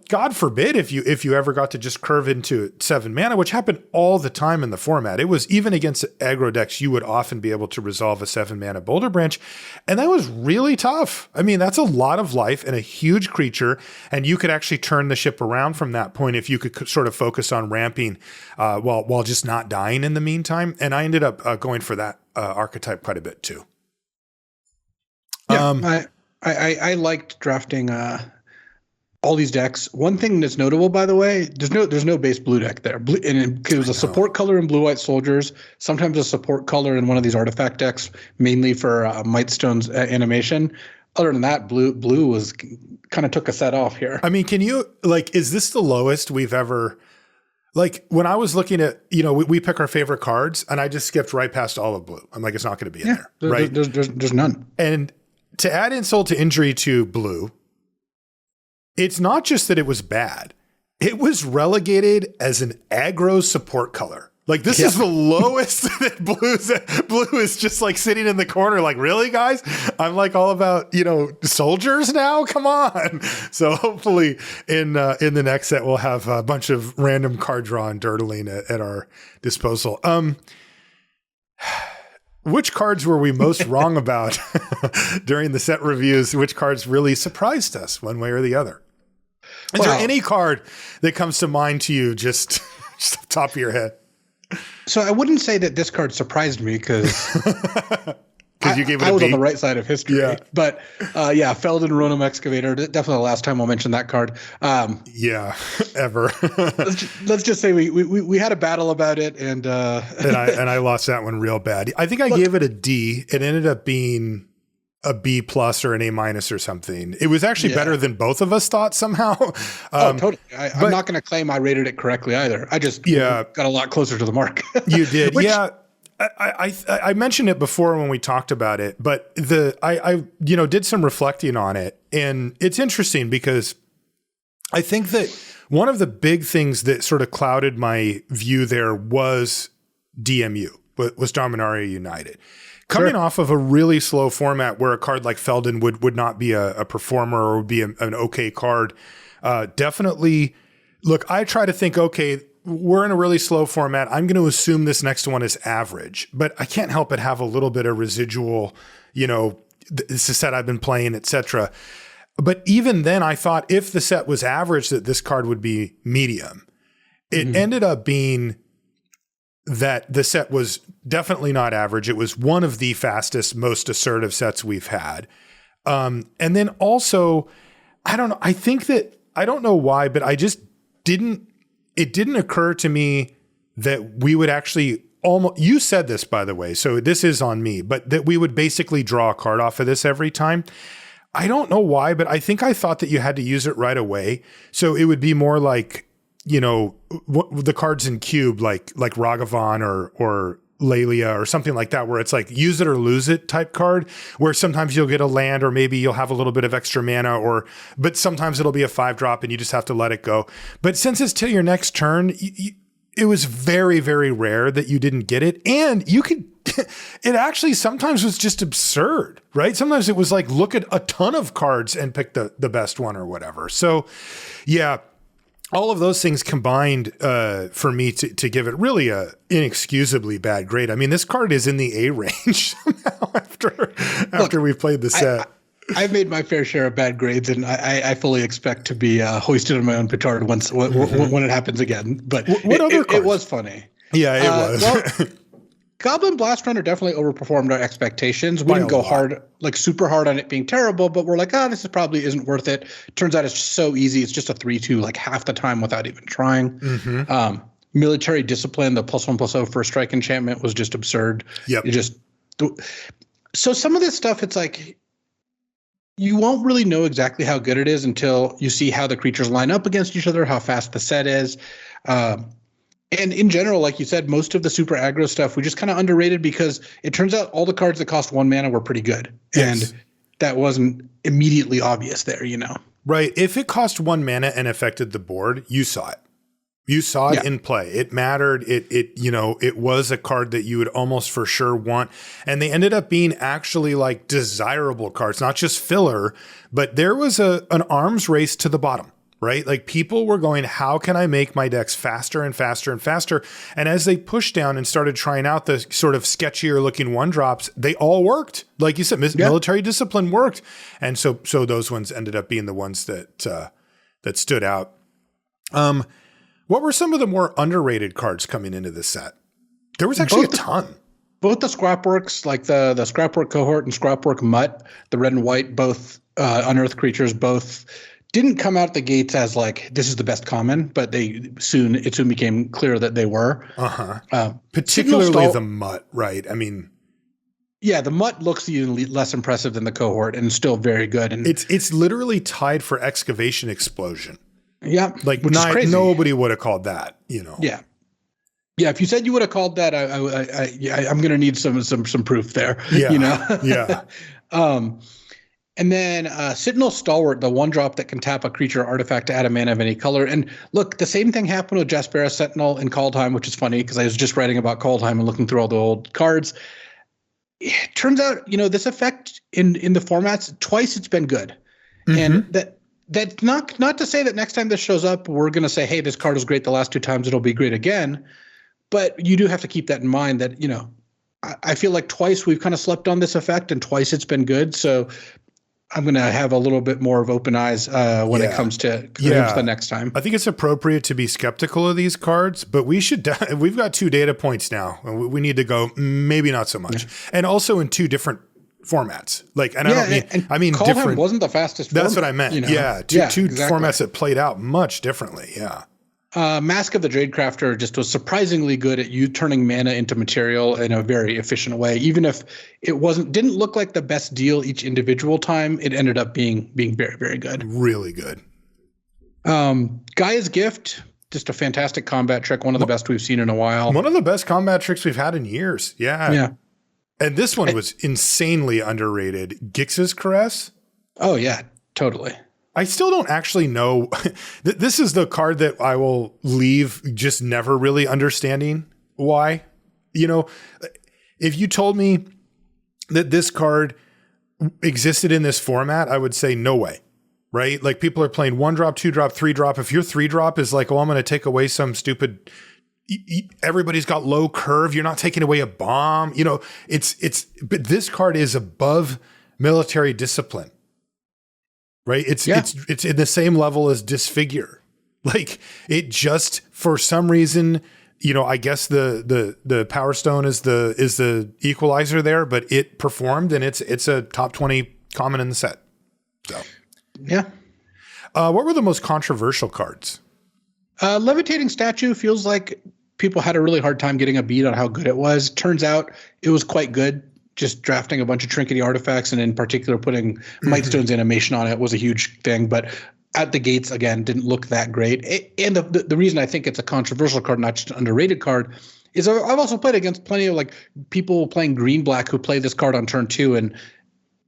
God forbid if you ever got to just curve into 7 mana, which happened all the time in the format. It was even against aggro decks, you would often be able to resolve a 7 mana Boulder Branch. And that was really tough. I mean, that's a lot of life and a huge creature. And you could actually turn the ship around from that point if you could sort of focus on ramping while just not dying in the meantime. And I ended up going for that archetype quite a bit too. Yeah, I liked drafting all these decks. One thing that's notable, by the way, there's no base blue deck there. And it was a support color in Blue-White Soldiers, sometimes a support color in one of these artifact decks, mainly for Mightstone's animation. Other than that, blue was kind of took a set off here. I mean, can you, is this the lowest we've ever, when I was looking at, we pick our favorite cards and I just skipped right past all of blue. I'm like, it's not going to be in there, right? There's none. And to add insult to injury to blue, it's not just that it was bad. It was relegated as an aggro support color. This is the lowest that blue is just sitting in the corner. Really, guys? I'm all about, soldiers now. Come on. So hopefully in the next set, we'll have a bunch of random card draw and dirtling at our disposal. Which cards were we most wrong about during the set reviews? Which cards really surprised us one way or the other? Is there any card that comes to mind to you just off the top of your head? So I wouldn't say that this card surprised me because you gave it I was B? on the right side of history. Yeah. But Feldon Ronom Excavator, definitely the last time I'll mention that card. Ever. let's just say we had a battle about it and I lost that one real bad. I think I gave it a D. It ended up being a B+ or an A- or something. It was actually better than both of us thought somehow. Totally. I'm not going to claim I rated it correctly either. I just got a lot closer to the mark. You did. I mentioned it before when we talked about it, but I did some reflecting on it, and it's interesting because I think that one of the big things that sort of clouded my view there was DMU, was Dominaria United. Coming off of a really slow format where a card like Feldon would not be a performer or would be an okay card. Definitely, look, I try to think, okay, we're in a really slow format. I'm going to assume this next one is average, but I can't help but have a little bit of residual, this is a set I've been playing, etc. But even then I thought if the set was average that this card would be medium. It ended up being that the set was definitely not average. It was one of the fastest, most assertive sets we've had. And then also, I don't know, I don't know why, but it didn't occur to me that we would actually you said this, by the way, so this is on me, but that we would basically draw a card off of this every time. I don't know why, but I think I thought that you had to use it right away. So it would be more like, the cards in cube, like Ragavan or Lelia or something like that, where it's use it or lose it type card, where sometimes you'll get a land or maybe you'll have a little bit of extra mana but sometimes it'll be a 5-drop and you just have to let it go. But since it's till your next turn, it was very, very rare that you didn't get it. And you could, it actually sometimes was just absurd, right? Sometimes it was look at a ton of cards and pick the best one or whatever. So yeah, all of those things combined for me to give it really a inexcusably bad grade. I mean, this card is in the A range somehow after we've played the set. I've made my fair share of bad grades, and I fully expect to be hoisted on my own petard when it happens again. But it was funny. Yeah, it was. Well, Goblin Blast Runner definitely overperformed our expectations. We didn't go hard, super hard on it being terrible, but we're this probably isn't worth it. Turns out it's so easy. It's just a 3/2 half the time without even trying. Military Discipline, the +1/+0 first strike enchantment was just absurd. Yep. So some of this stuff, it's you won't really know exactly how good it is until you see how the creatures line up against each other, how fast the set is. And in general, like you said, most of the super aggro stuff we just kind of underrated because it turns out all the cards that cost 1 mana were pretty good. Yes. And that wasn't immediately obvious there, Right. If it cost 1 mana and affected the board, you saw it. You saw it in play. It mattered. It was a card that you would almost for sure want. And they ended up being actually like desirable cards, not just filler, but there was an arms race to the bottom, right? Like people were going, how can I make my decks faster and faster and faster? And as they pushed down and started trying out the sort of sketchier looking 1-drops, they all worked. Like you said, military discipline worked. And so those ones ended up being the ones that stood out. What were some of the more underrated cards coming into this set? There was actually a ton. Both the Scrapworks, like the Scrapwork Cohort and Scrapwork Mutt, the red and white, both unearthed creatures, both didn't come out the gates as like, this is the best common, but it soon became clear that they were. Particularly the Mutt, right? I mean, yeah, the Mutt looks even less impressive than the Cohort and still very good. And it's literally tied for Excavation Explosion. Yeah, like nobody would have called that, Yeah, if you said you would have called that, I'm going to need some proof there. Yeah, yeah. And then Sentinel Stalwart, the 1-drop that can tap a creature or artifact to add a mana of any color. And look, the same thing happened with Jaspera Sentinel in Kaldheim, which is funny because I was just writing about Kaldheim and looking through all the old cards. It turns out, this effect in the formats, twice it's been good, and that's not to say that next time this shows up, we're going to say, hey, this card was great the last 2 times, it'll be great again. But you do have to keep that in mind that, I feel like twice we've kind of slept on this effect and twice it's been good. So I'm going to have a little bit more of open eyes when it comes to the next time. I think it's appropriate to be skeptical of these cards, but we've got 2 data points now. We need to go, maybe not so much. Yeah. And also in 2 different formats. Like, and I mean Kaldheim different. Wasn't the fastest. That's what I meant. Yeah. Two exactly. formats that played out much differently. Yeah. Mask of the Tradecrafter just was surprisingly good at you turning mana into material in a very efficient way. Even if it didn't look like the best deal each individual time, it ended up being very, very good. Really good. Gaia's Gift, just a fantastic combat trick. One of the best we've seen in a while. One of the best combat tricks we've had in years. Yeah. Yeah. And this one was insanely underrated. Gix's Caress. Oh yeah, totally. I still don't actually know. This is the card that I will leave just never really understanding why. If you told me that this card existed in this format, I would say no way, right? Like people are playing 1-drop, 2-drop, 3-drop. If your 3-drop is like, oh, I'm going to take away some stupid, everybody's got low curve. You're not taking away a bomb. But this card is above military discipline. Right. It's in the same level as Disfigure. Like it just, for some reason, I guess the Power Stone is the equalizer there, but it performed and it's a top 20 common in the set. So, yeah. What were the most controversial cards? Levitating Statue feels like people had a really hard time getting a beat on how good it was. Turns out it was quite good. Just drafting a bunch of trinkety artifacts and in particular putting Mightstone's animation on it was a huge thing. But at the gates, again, didn't look that great. And the reason I think it's a controversial card, not just an underrated card, is I've also played against plenty of like people playing green-black who play this card on turn 2 and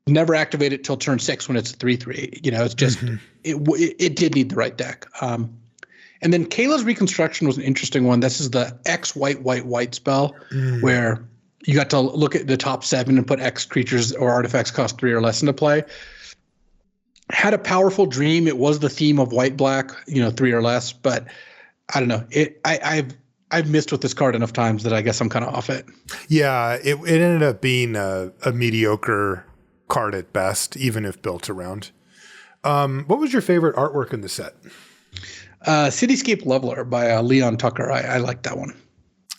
never activate it till turn 6 when it's a 3/3. It's just it did need the right deck. And then Kayla's Reconstruction was an interesting one. This is the X white spell where you got to look at the top 7 and put X creatures or artifacts cost 3 or less into play. Had a powerful dream. It was the theme of white-black, 3 or less. But I don't know. I've missed with this card enough times that I guess I'm kind of off it. Yeah, it ended up being a mediocre card at best, even if built around. What was your favorite artwork in the set? Cityscape Leveler by Leon Tucker. I like that one.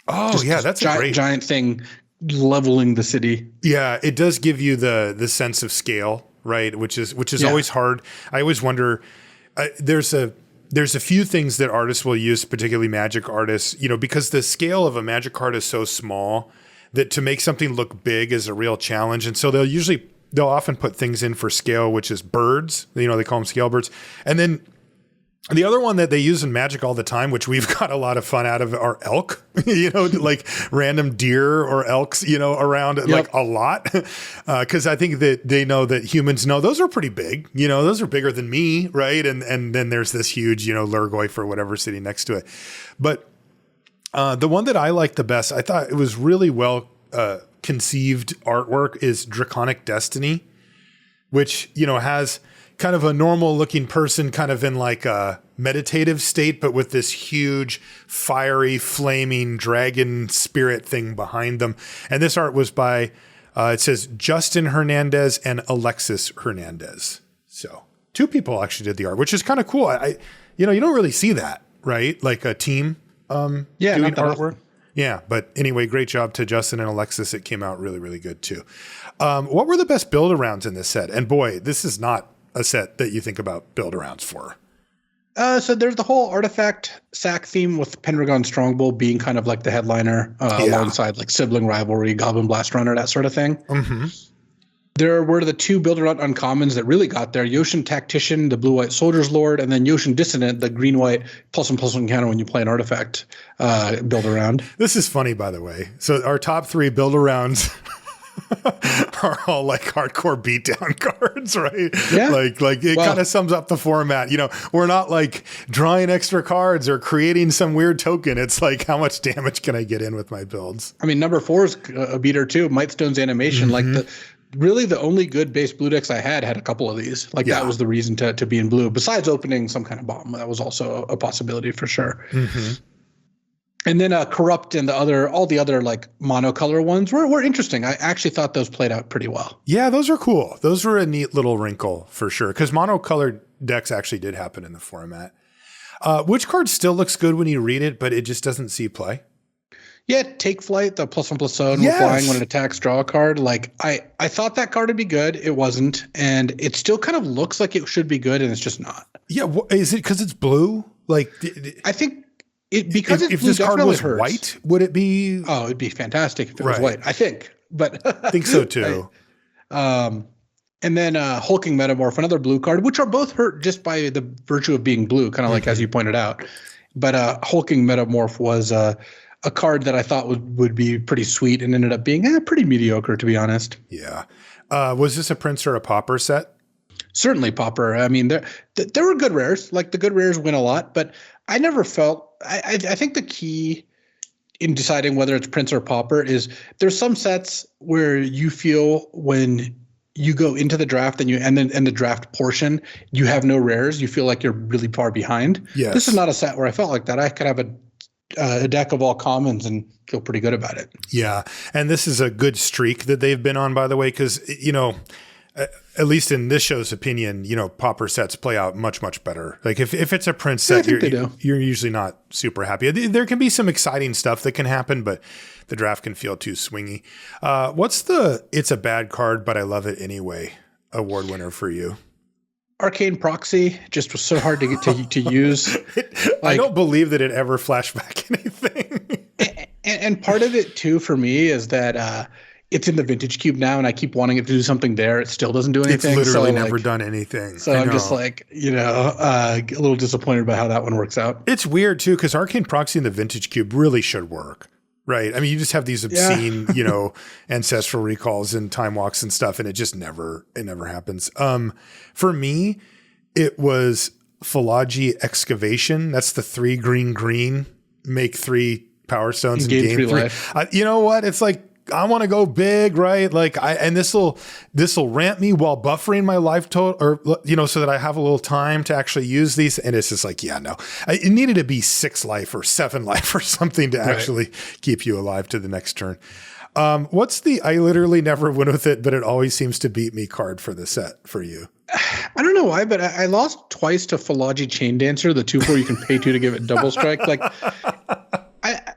Oh, that's a great giant thing leveling the city. Yeah, it does give you the sense of scale, right? Which is always hard. I always wonder. There's a few things that artists will use, particularly Magic artists, because the scale of a Magic card is so small that to make something look big is a real challenge. And so they'll often put things in for scale, which is birds. They call them scale birds, and then The other one that they use in Magic all the time, which we've got a lot of fun out of, are elk, like random deer or elks, around like a lot. Because I think that they know that humans know those are pretty big, those are bigger than me, right? And then there's this huge, Lurgoyf or whatever sitting next to it. But the one that I like the best, I thought it was really well conceived artwork, is Draconic Destiny, which, has kind of a normal looking person kind of in like a meditative state, but with this huge fiery flaming dragon spirit thing behind them. And this art was by, it says Justin Hernandez and Alexis Hernandez. So 2 people actually did the art, which is kind of cool. You don't really see that, right? Like a team doing artwork. Yeah. But anyway, great job to Justin and Alexis. It came out really, really good too. What were the best build-arounds in this set? And boy, this is not a set that you think about build-arounds for. So there's the whole artifact sack theme with Pendragon Strongbow being kind of like the headliner alongside like Sibling Rivalry, Goblin Blast Runner, that sort of thing. Mm-hmm. There were the 2 build-around uncommons that really got there. Yoshin Tactician, the blue-white Soldier's Lord, and then Yoshin Dissonant, the green-white +1/+1 counter when you play an artifact build-around. This is funny, by the way. So our top 3 build-arounds are all like hardcore beatdown cards, right? Yeah. Like it kind of sums up the format. We're not like drawing extra cards or creating some weird token. It's like, how much damage can I get in with my builds? I mean, number 4 is a beater too. Mightstone's Animation, really the only good base blue decks I had a couple of these. That was the reason to be in blue. Besides opening some kind of bomb, that was also a possibility for sure. Mm-hmm. And then Corrupt and all the other like monocolor ones were interesting. I actually thought those played out pretty well. Yeah, those are cool. Those were a neat little wrinkle for sure. Because monocolored decks actually did happen in the format. Which card still looks good when you read it, but it just doesn't see play? Yeah, Take Flight, the +1/+1 with flying when it attacks, draw a card. Like I thought that card would be good. It wasn't, and it still kind of looks like it should be good, and it's just not. Yeah, is it because it's blue? Like, I think because if blue this card was hurts. white, would it be? Oh, it'd be fantastic if it was white. I think, but I think so too. And then Hulking Metamorph, another blue card, which are both hurt just by the virtue of being blue, kind of like as you pointed out. But Hulking Metamorph was a card that I thought would be pretty sweet and ended up being pretty mediocre, to be honest. Yeah. Was this a Prince or a Pauper set? Certainly Pauper. I mean, there were good rares. Like the good rares win a lot, but I never felt. I think the key in deciding whether it's Prince or Pauper is there's some sets where you feel when you go into the draft and the draft portion, you have no rares. You feel like you're really far behind. Yes. This is not a set where I felt like that. I could have a deck of all commons and feel pretty good about it. Yeah. And this is a good streak that they've been on, by the way, because, at least in this show's opinion, Pauper sets play out much, much better. Like if it's a Prince set, you're usually not super happy. There can be some exciting stuff that can happen, but the draft can feel too swingy. What's the It's a Bad Card, but I Love It Anyway award winner for you? Arcane Proxy just was so hard to get to use. I don't believe that it ever flashed back anything. and part of it too for me is that it's in the Vintage Cube now, and I keep wanting it to do something there. It still doesn't do anything. It's literally never done anything. So I'm just like, a little disappointed by how that one works out. It's weird too, because Arcane Proxy in the Vintage Cube really should work. Right. I mean, you just have these obscene, ancestral recalls and time walks and stuff, and it never happens. For me, it was Philology Excavation. That's the 3 green, make 3 Power Stones and gain 3 life. You know what? It's like, I want to go big, right? Like this will ramp me while buffering my life total, or so that I have a little time to actually use these. And it's just like, it needed to be 6 life or 7 life or something to actually keep you alive to the next turn. What's the I literally never win with it, but it always seems to beat me card for the set for you? I don't know why, but I lost twice to Philology Chain Dancer, the 2/4 you can pay 2 to give it double strike. Like.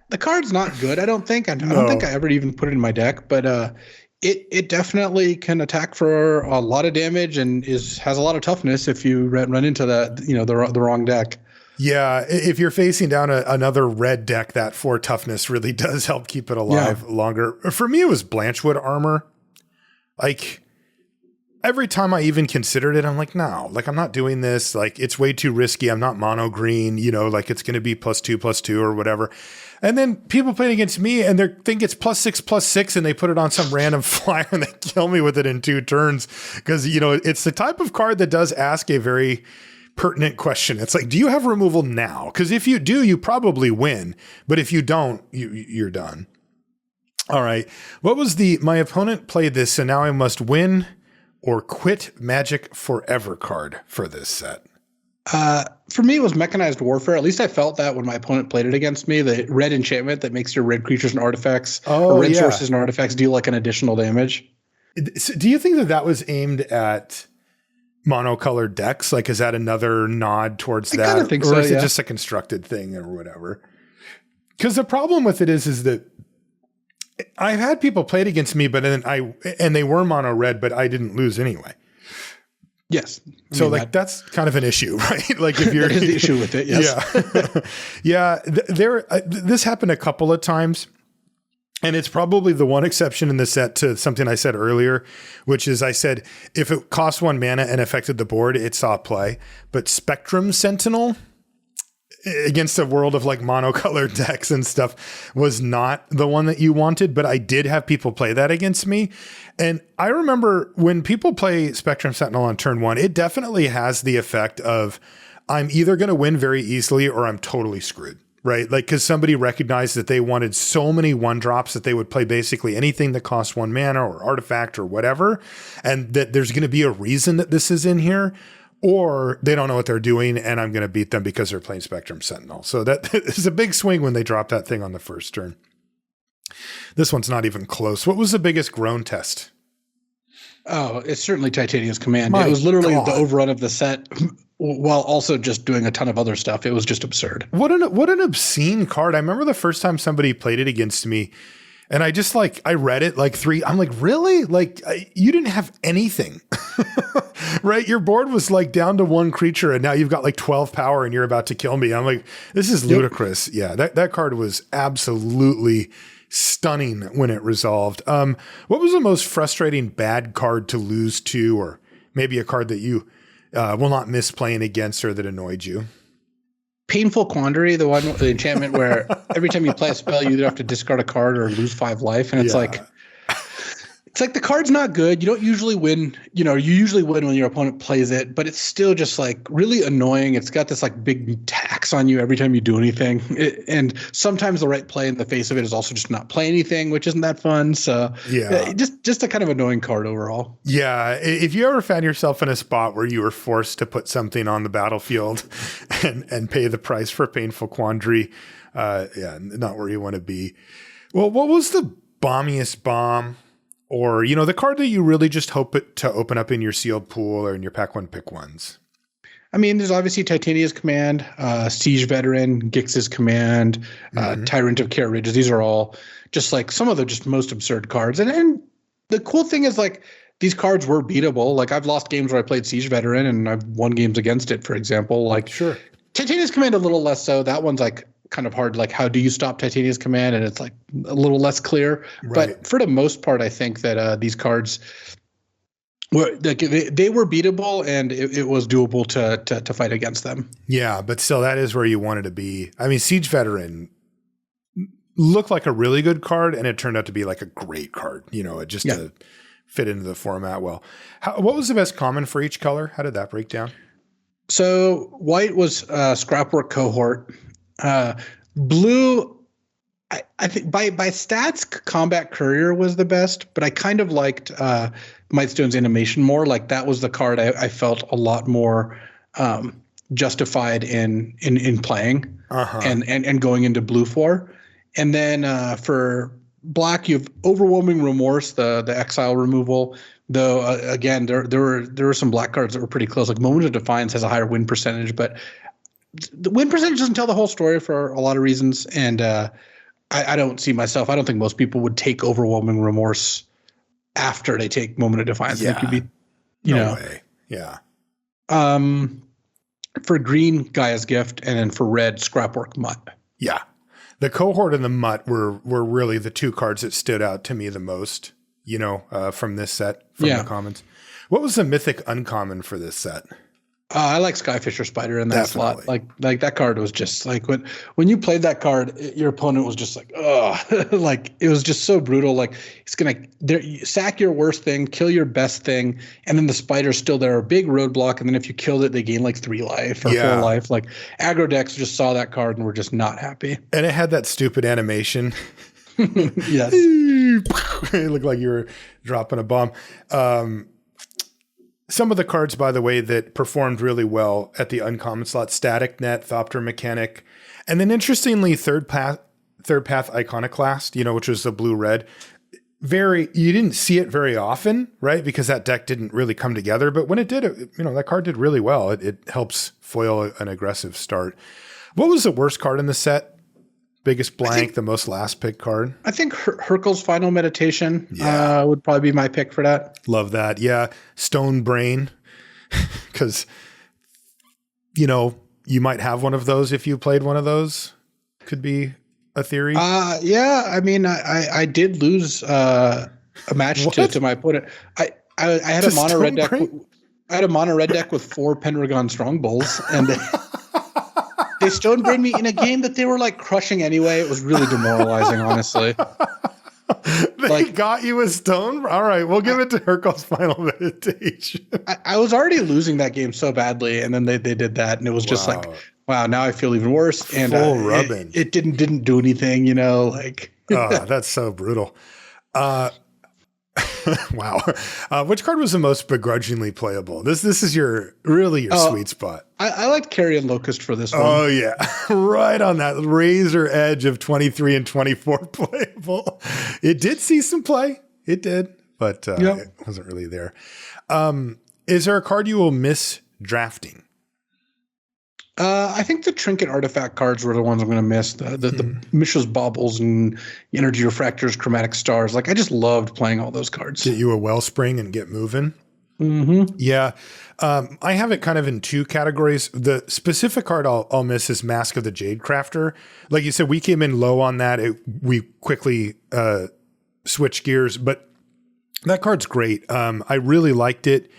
The card's not good, I don't think. I don't think I ever even put it in my deck, but it definitely can attack for a lot of damage and has a lot of toughness if you run into that, the wrong deck. Yeah, if you're facing down another red deck, that 4 toughness really does help keep it alive longer. For me, it was Blanchwood Armor. Like, every time I even considered it, I'm like, no, like I'm not doing this. Like it's way too risky. I'm not mono green, like it's going to be +2/+2 or whatever. And then people playing against me and they think it's +6/+6 and they put it on some random flyer and they kill me with it in 2 turns. Cause it's the type of card that does ask a very pertinent question. It's like, do you have removal now? Cause if you do, you probably win. But if you don't, you're done. All right. What was my opponent played this, so now I must win or quit Magic forever card for this set? For me, it was Mechanized Warfare. At least I felt that when my opponent played it against me. The red enchantment that makes your red creatures and artifacts, or red sources and artifacts, deal like an additional damage. Do you think that was aimed at monocolored decks? Like, is that another nod towards that? I kind of think so, or is it just a constructed thing or whatever? Because the problem with it is that I've had people play it against me, but then they were mono red, but I didn't lose anyway. Yes. So that's kind of an issue, right? Like if you're that is the issue with it. Yes. Yeah. This happened a couple of times, and it's probably the one exception in the set to something I said earlier, which is I said, if it cost 1 mana and affected the board, it saw play, but Spectrum Sentinel against a world of like monocolored decks and stuff was not the one that you wanted, but I did have people play that against me. And I remember when people play Spectrum Sentinel on turn 1, it definitely has the effect of I'm either going to win very easily or I'm totally screwed, right? Like, cause somebody recognized that they wanted so many 1-drops that they would play basically anything that costs 1 mana or artifact or whatever. And that there's going to be a reason that this is in here. Or they don't know what they're doing, and I'm going to beat them because they're playing Spectrum Sentinel. So that is a big swing when they drop that thing on the first turn. This one's not even close. What was the biggest groan test? Oh, it's certainly Titania's Command. It was literally the overrun of the set while also just doing a ton of other stuff. It was just absurd. What an obscene card. I remember the first time somebody played it against me, and I just I read it I'm like, really? Like, you didn't have anything, right? Your board was down to 1 creature and now you've got 12 power and you're about to kill me. I'm like, this is ludicrous. Yeah. That card was absolutely stunning when it resolved. What was the most frustrating bad card to lose to, or maybe a card that you will not miss playing against or that annoyed you? Painful Quandary, the enchantment where every time you play a spell, you either have to discard a card or lose 5 life. And it's it's like the card's not good. You don't usually win. You usually win when your opponent plays it, but it's still just really annoying. It's got this big tax on you every time you do anything. And sometimes the right play in the face of it is also just not play anything, which isn't that fun. So just a kind of annoying card overall. Yeah. If you ever found yourself in a spot where you were forced to put something on the battlefield and pay the price for Painful Quandary, not where you want to be. Well, what was the bombiest bomb? Or, the card that you really just hope it to open up in your sealed pool or in your pack 1 pick ones? I mean, there's obviously Titania's Command, Siege Veteran, Gix's Command, Tyrant of Care Ridges. These are all just some of the just most absurd cards. And the cool thing is these cards were beatable. I've lost games where I played Siege Veteran and I've won games against it, for example. Sure. Titania's Command a little less so. That one's kind of hard. How do you stop Titania's Command? And it's a little less clear. Right. But for the most part, I think that these cards were they were beatable, and it was doable to fight against them. Yeah, but still, that is where you wanted to be. I mean, Siege Veteran looked like a really good card, and it turned out to be a great card. It just to fit into the format well. What was the best common for each color? How did that break down? So white was Scrapwork Cohort. Blue, I think by stats, Combat Courier was the best, but I kind of liked Mightstone's Animation more. That was the card I felt a lot more justified in playing and going into blue for. And then for black, you have Overwhelming Remorse, the exile removal. Though again, there were some black cards that were pretty close. Moment of Defiance has a higher win percentage, but the win percentage doesn't tell the whole story for a lot of reasons. And I don't see myself. I don't think most people would take Overwhelming Remorse after they take Moment of Defiance. Yeah. I think you'd be, no way. Yeah. For green, Gaia's Gift, and then for red, Scrapwork Mutt. Yeah. The Cohort and the Mutt were really the 2 cards that stood out to me the most, from this set, from the commons. What was the mythic uncommon for this set? I like Skyfisher Spider in that Definitely. slot. Like that card was just like when you played that card, your opponent was just like, oh, like it was just so brutal. Like it's gonna sack your worst thing, kill your best thing, and then the spider's still there, a big roadblock. And then if you killed it, they gain like 3 life or 4 life. Like aggro decks just saw that card and were just not happy. And it had that stupid animation. Yes. It looked like you were dropping a bomb. Some of the cards, by the way, that performed really well at the uncommon slot: Static Net, Thopter Mechanic, and then interestingly, Third Path Iconoclast, which was the blue-red. You didn't see it very often, right? Because that deck didn't really come together. But when it did, that card did really well. It helps foil an aggressive start. What was the worst card in the set? Biggest blank, the most last pick card. I think Hercule's Final Meditation would probably be my pick for that. Love that. Yeah. Stone Brain. Because, you might have one of those if you played one of those. Could be a theory. Yeah. I mean, I did lose a match to my opponent. I had a mono red deck. I had a mono red deck with 4 Pendragon Strongbulls, and they stone brained me in a game that they were like crushing anyway. It was really demoralizing, honestly. They got you a stone? All right, we'll give it to Hercule's Final Meditation. I was already losing that game so badly, and then they did that, and it was just like, wow, now I feel even worse. And full rubbing. It didn't do anything, like. Oh, that's so brutal. Wow. Which card was the most begrudgingly playable? This is your sweet spot. I liked Carrion Locust for this one. Oh, yeah. Right on that razor edge of 23 and 24 playable. It did see some play. It did, but it wasn't really there. Is there a card you will miss drafting? I think the Trinket Artifact cards were the ones I'm going to miss. The Mishra's Baubles and Energy Refractors, Chromatic Stars. Like, I just loved playing all those cards. Get you a Wellspring and get moving. Mm-hmm. Yeah. I have it kind of in 2 categories. The specific card I'll miss is Mask of the Jade Crafter. Like you said, we came in low on that. We quickly switched gears, but that card's great. I really liked it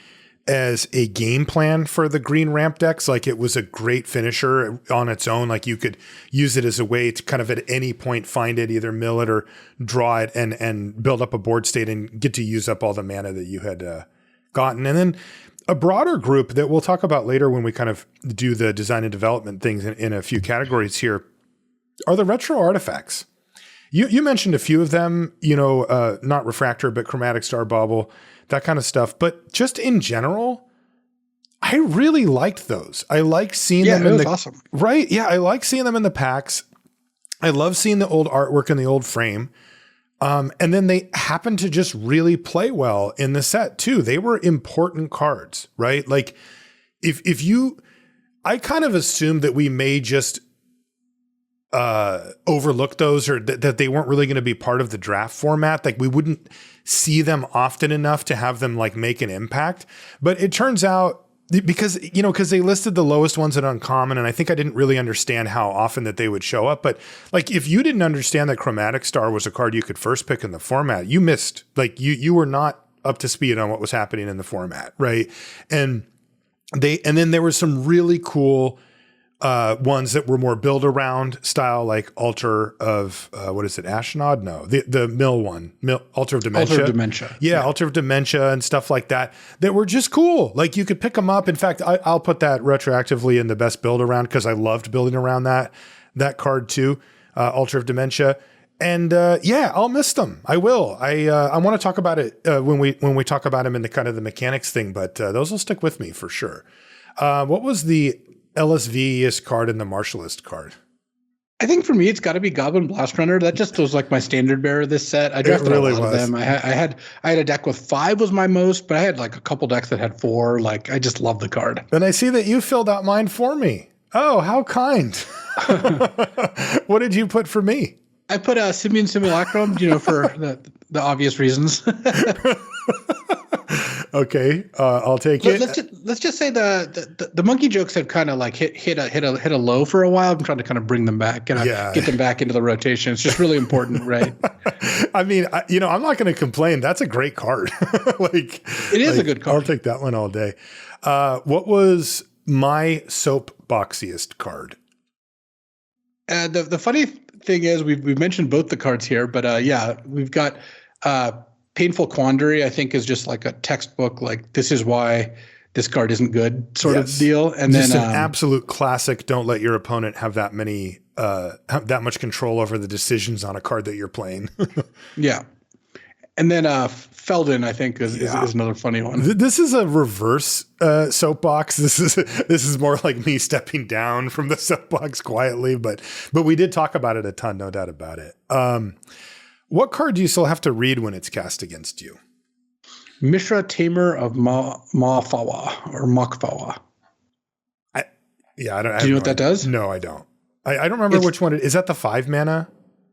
as a game plan for the green ramp decks. Like, it was a great finisher on its own. Like, you could use it as a way to kind of at any point find it, either mill it or draw it and build up a board state and get to use up all the mana that you had gotten. And then a broader group that we'll talk about later when we kind of do the design and development things in a few categories here are the retro artifacts. You mentioned a few of them, not Refractor, but Chromatic Star Bauble, that kind of stuff. But just in general, I really liked those. I like seeing them in the awesome. Right. Yeah. I like seeing them in the packs. I love seeing the old artwork in the old frame. And then they happen to just really play well in the set too. They were important cards, right? Like I kind of assumed that we may just overlook those, or that they weren't really going to be part of the draft format. Like, we wouldn't see them often enough to have them like make an impact. But it turns out, because they listed the lowest ones at uncommon, and I think I didn't really understand how often that they would show up. But like, if you didn't understand that Chromatic Star was a card you could first pick in the format, you missed. Like, you were not up to speed on what was happening in the format, right? And then there were some really cool ones that were more build around style, like Altar of Ashnod? No, the mill one, Altar of Dementia. Altar of Dementia. Yeah, Altar of Dementia and stuff like that were just cool. Like, you could pick them up. In fact, I'll put that retroactively in the best build around, because I loved building around that card too, Altar of Dementia. And I'll miss them. I will. I want to talk about it when we talk about them in the kind of the mechanics thing, but those will stick with me for sure. What was the LSV-est card and the Martialist card? I think for me, it's got to be Goblin Blast Runner. That just was like my standard bearer this set. I drafted a lot of them. I had a deck with 5 was my most, but I had like a couple decks that had 4. Like, I just love the card. And I see that you filled out mine for me. Oh, how kind. What did you put for me? I put a Simian Simulacrum, for the obvious reasons. Okay, I'll take it. Let's just say the monkey jokes have kind of like hit a low for a while. I'm trying to kind of bring them back, get them back into the rotation. It's just really important, right? I mean, I'm not going to complain. That's a great card. It is a good card. I'll take that one all day. What was my soapboxiest card? The funny thing is we've mentioned both the cards here, but we've got Painful Quandary. I think is just like a textbook, like this is why this card isn't good sort of deal. And just then an absolute classic. Don't let your opponent have that much control over the decisions on a card that you're playing. Yeah. And then Felden, I think, is another funny one. This is a reverse soapbox. This is more like me stepping down from the soapbox quietly, but we did talk about it a ton, no doubt about it. What card do you still have to read when it's cast against you? Mishra, Tamer of Mafawa or Makfawa. I don't. Do you know what that does? No, I don't. I don't remember which one. Is that the 5 mana?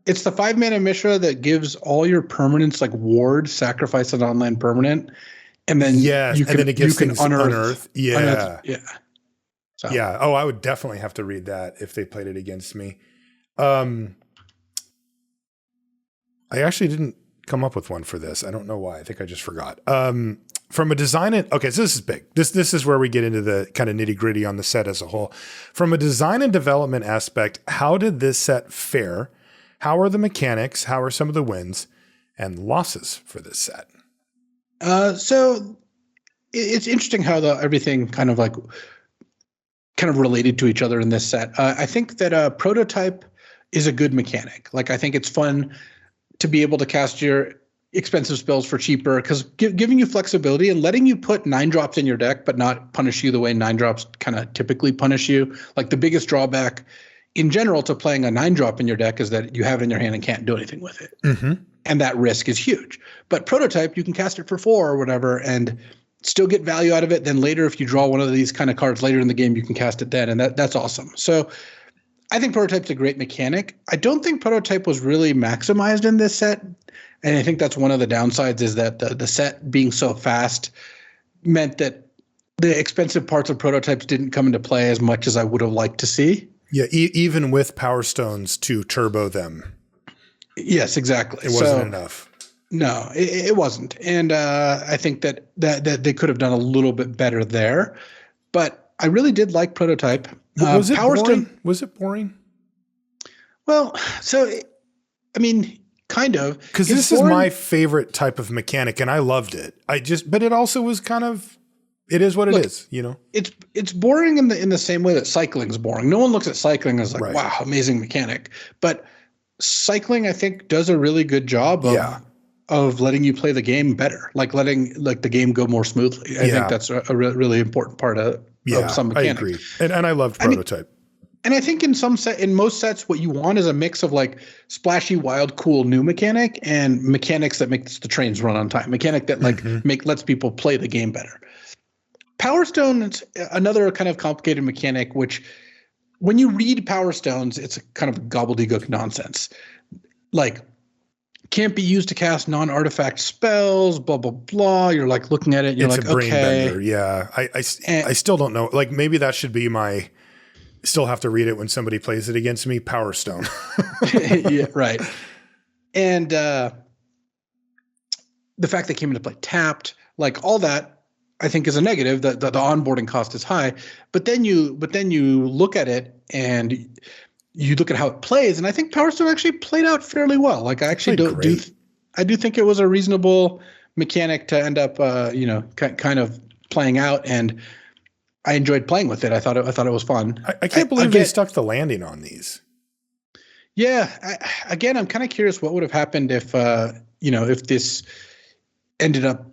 It's the 5 mana Mishra that gives all your permanents like ward, sacrifice an on-land permanent, and then it gives things unearth. Yeah. So. Yeah. Oh, I would definitely have to read that if they played it against me. I actually didn't come up with one for this. I don't know why. I think I just forgot. From a design okay, so this is big. This is where we get into the kind of nitty gritty on the set as a whole. From a design and development aspect, how did this set fare? How are the mechanics? How are some of the wins and losses for this set? So it's interesting how everything kind of related to each other in this set. I think that Prototype is a good mechanic. Like, I think it's fun to be able to cast your expensive spells for cheaper, because giving you flexibility and letting you put 9-drops in your deck, but not punish you the way 9-drops kind of typically punish you. Like, the biggest drawback in general to playing a 9-drop in your deck is that you have it in your hand and can't do anything with it. Mm-hmm. And that risk is huge. But Prototype, you can cast it for 4 or whatever and still get value out of it. Then later, if you draw one of these kind of cards later in the game, you can cast it then. And that's awesome. So I think Prototype's a great mechanic. I don't think Prototype was really maximized in this set. And I think that's one of the downsides, is that the set being so fast meant that the expensive parts of Prototypes didn't come into play as much as I would have liked to see. Yeah, even with Power Stones to turbo them. Yes, exactly. It wasn't enough. No, it wasn't. And I think that they could have done a little bit better there. But I really did like Prototype. Was it boring? Was it boring? Well, kind of. Because this is my favorite type of mechanic, and I loved it. But it also was kind of, it is what it is, you know? It's boring in the same way that cycling is boring. No one looks at cycling as like, wow, amazing mechanic. But cycling, I think, does a really good job of letting you play the game better, like letting the game go more smoothly. I think that's a really important part of some mechanics. I agree. And I loved Prototype. And I think in most sets, what you want is a mix of like splashy, wild, cool new mechanic and mechanics that makes the trains run on time. Mechanic that lets people play the game better. Power Stone's another kind of complicated mechanic, which when you read Power Stones, it's a kind of gobbledygook nonsense. Like, can't be used to cast non-artifact spells, blah, blah, blah. You're like looking at it and you're like, okay. It's a brain bender, yeah. I still don't know. Like, maybe that should be my... Still have to read it when somebody plays it against me. Power Stone. Yeah, right. And the fact that it came into play tapped, like all that, I think is a negative. The onboarding cost is high. But then you look at it and you look at how it plays, and I think Power Stone actually played out fairly well. Like, I actually I do think it was a reasonable mechanic to end up kind of playing out, and I enjoyed playing with it. I thought it was fun. I can't believe they stuck the landing on these. Yeah. I'm kind of curious what would have happened if this ended up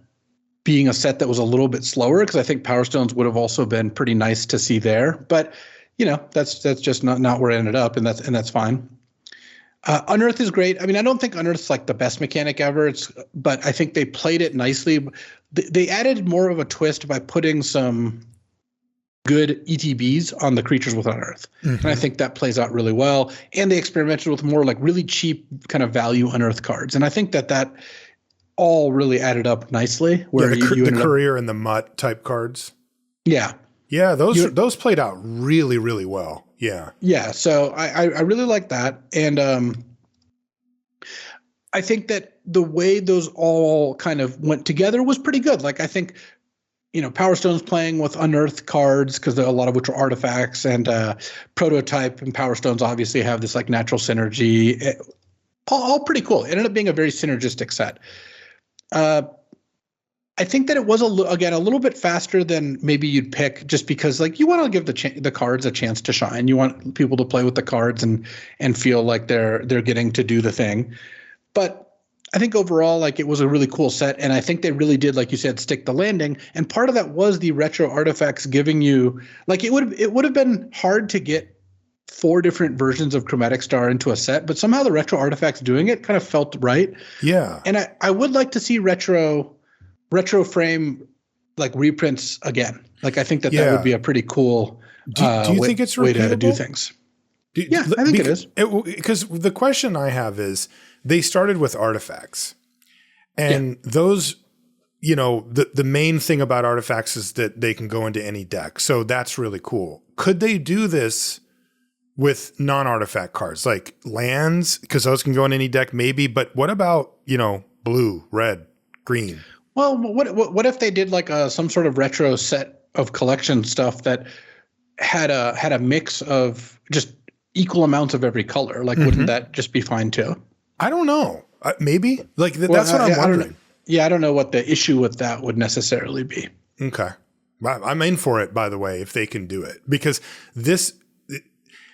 being a set that was a little bit slower, because I think Power Stones would have also been pretty nice to see there. But, that's just not where it ended up, and that's fine. Unearth is great. I mean, I don't think Unearth's like the best mechanic ever. But I think they played it nicely. They added more of a twist by putting some good ETBs on the creatures with Unearth. And I think that plays out really well. And they experimented with more like really cheap kind of value Unearth cards. And I think that all really added up nicely. Where Yeah, you the ended up, courier and the mutt type cards. yeah, Yeah, those played out really, really well. Yeah. yeah. So I really like that, and I think that the way those all kind of went together was pretty good. Like I think, Power Stone's playing with unearthed cards because a lot of which are artifacts, and Prototype and Power Stones obviously have this like natural synergy. All pretty cool. It ended up being a very synergistic set. I think that it was again a little bit faster than maybe you'd pick, just because like you want to give the cards a chance to shine. You want people to play with the cards and feel like they're getting to do the thing. But I think overall, like, it was a really cool set, and I think they really did, like you said, stick the landing. And part of that was the retro artifacts giving you, like, it would have been hard to get 4 different versions of Chromatic Star into a set, but somehow the retro artifacts doing it kind of felt right. Yeah. And I would like to see retro frame like reprints again. Like, I think that would be a pretty cool do you think it's way to do repeatable? things. Yeah, I think it is. Because the question I have is, they started with artifacts, and those, the main thing about artifacts is that they can go into any deck. So that's really cool. Could they do this with non-artifact cards like lands? Because those can go in any deck, maybe. But what about, blue, red, green? Well, what if they did like some sort of retro set of collection stuff that had a mix of just equal amounts of every color? Like, wouldn't that just be fine too? I don't know. Maybe that's what I'm wondering. I don't know what the issue with that would necessarily be. Okay. I'm in for it, by the way, if they can do it, because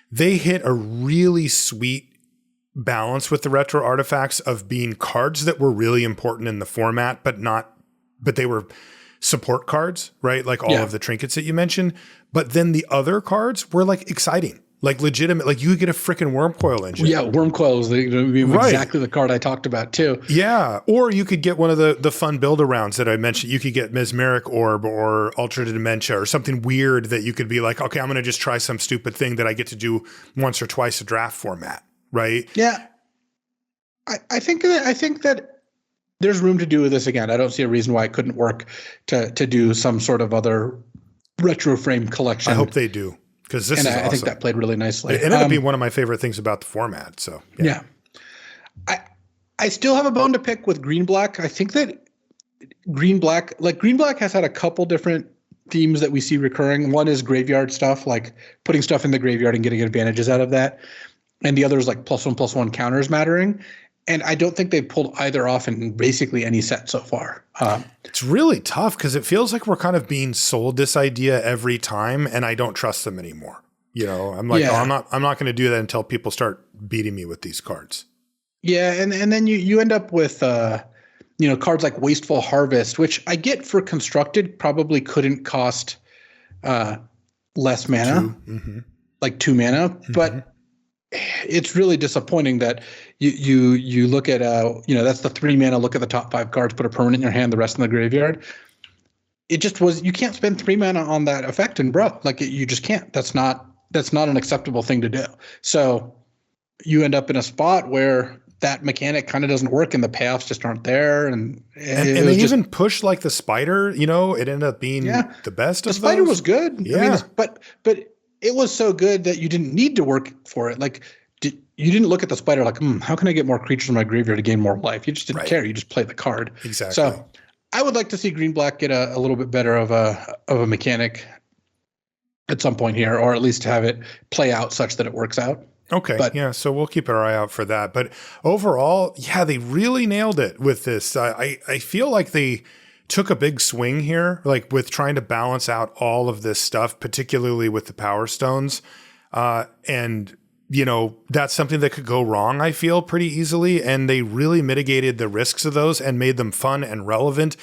they hit a really sweet balance with the retro artifacts of being cards that were really important in the format, but they were support cards, right? Like all of the trinkets that you mentioned. But then the other cards were like exciting. Like legitimate, like you could get a freaking Wormcoil engine. Yeah, Wormcoil is exactly the card I talked about too. Yeah, or you could get one of the fun build-arounds that I mentioned. You could get Mesmeric Orb or Ultra Dementia or something weird that you could be like, okay, I'm going to just try some stupid thing that I get to do once or twice a draft format, right? Yeah, I think that there's room to do this again. I don't see a reason why it couldn't work to do some sort of other retro frame collection. I hope they do. Because this is awesome. I think that played really nicely. It ended up being one of my favorite things about the format. So yeah. I still have a bone to pick with green black. I think that green black has had a couple different themes that we see recurring. One is graveyard stuff, like putting stuff in the graveyard and getting advantages out of that. And the other is like +1/+1 counters mattering. And I don't think they've pulled either off in basically any set so far. It's really tough because it feels like we're kind of being sold this idea every time, and I don't trust them anymore. I'm like, I'm not going to do that until people start beating me with these cards. Yeah, and then you end up with cards like Wasteful Harvest, which I get for constructed probably couldn't cost less mana, like 2 mana, but it's really disappointing that you look at that's the 3 mana, look at the top 5 cards, put a permanent in your hand, the rest in the graveyard. It just was, you can't spend 3 mana on that effect, and you just can't. That's not an acceptable thing to do. So you end up in a spot where that mechanic kind of doesn't work and the payoffs just aren't there. And they even push like the spider, it ended up being the best of those. The spider was good. Yeah. But it was so good that you didn't need to work for it. Like, you didn't look at the spider like, how can I get more creatures in my graveyard to gain more life? You just didn't care. You just played the card. Exactly. So I would like to see green black get a little bit better of a mechanic at some point here, or at least have it play out such that it works out. Okay. So we'll keep our eye out for that. But overall, they really nailed it with this. I feel like they took a big swing here, like with trying to balance out all of this stuff, particularly with the Power Stones. And that's something that could go wrong, I feel, pretty easily. And they really mitigated the risks of those and made them fun and relevant.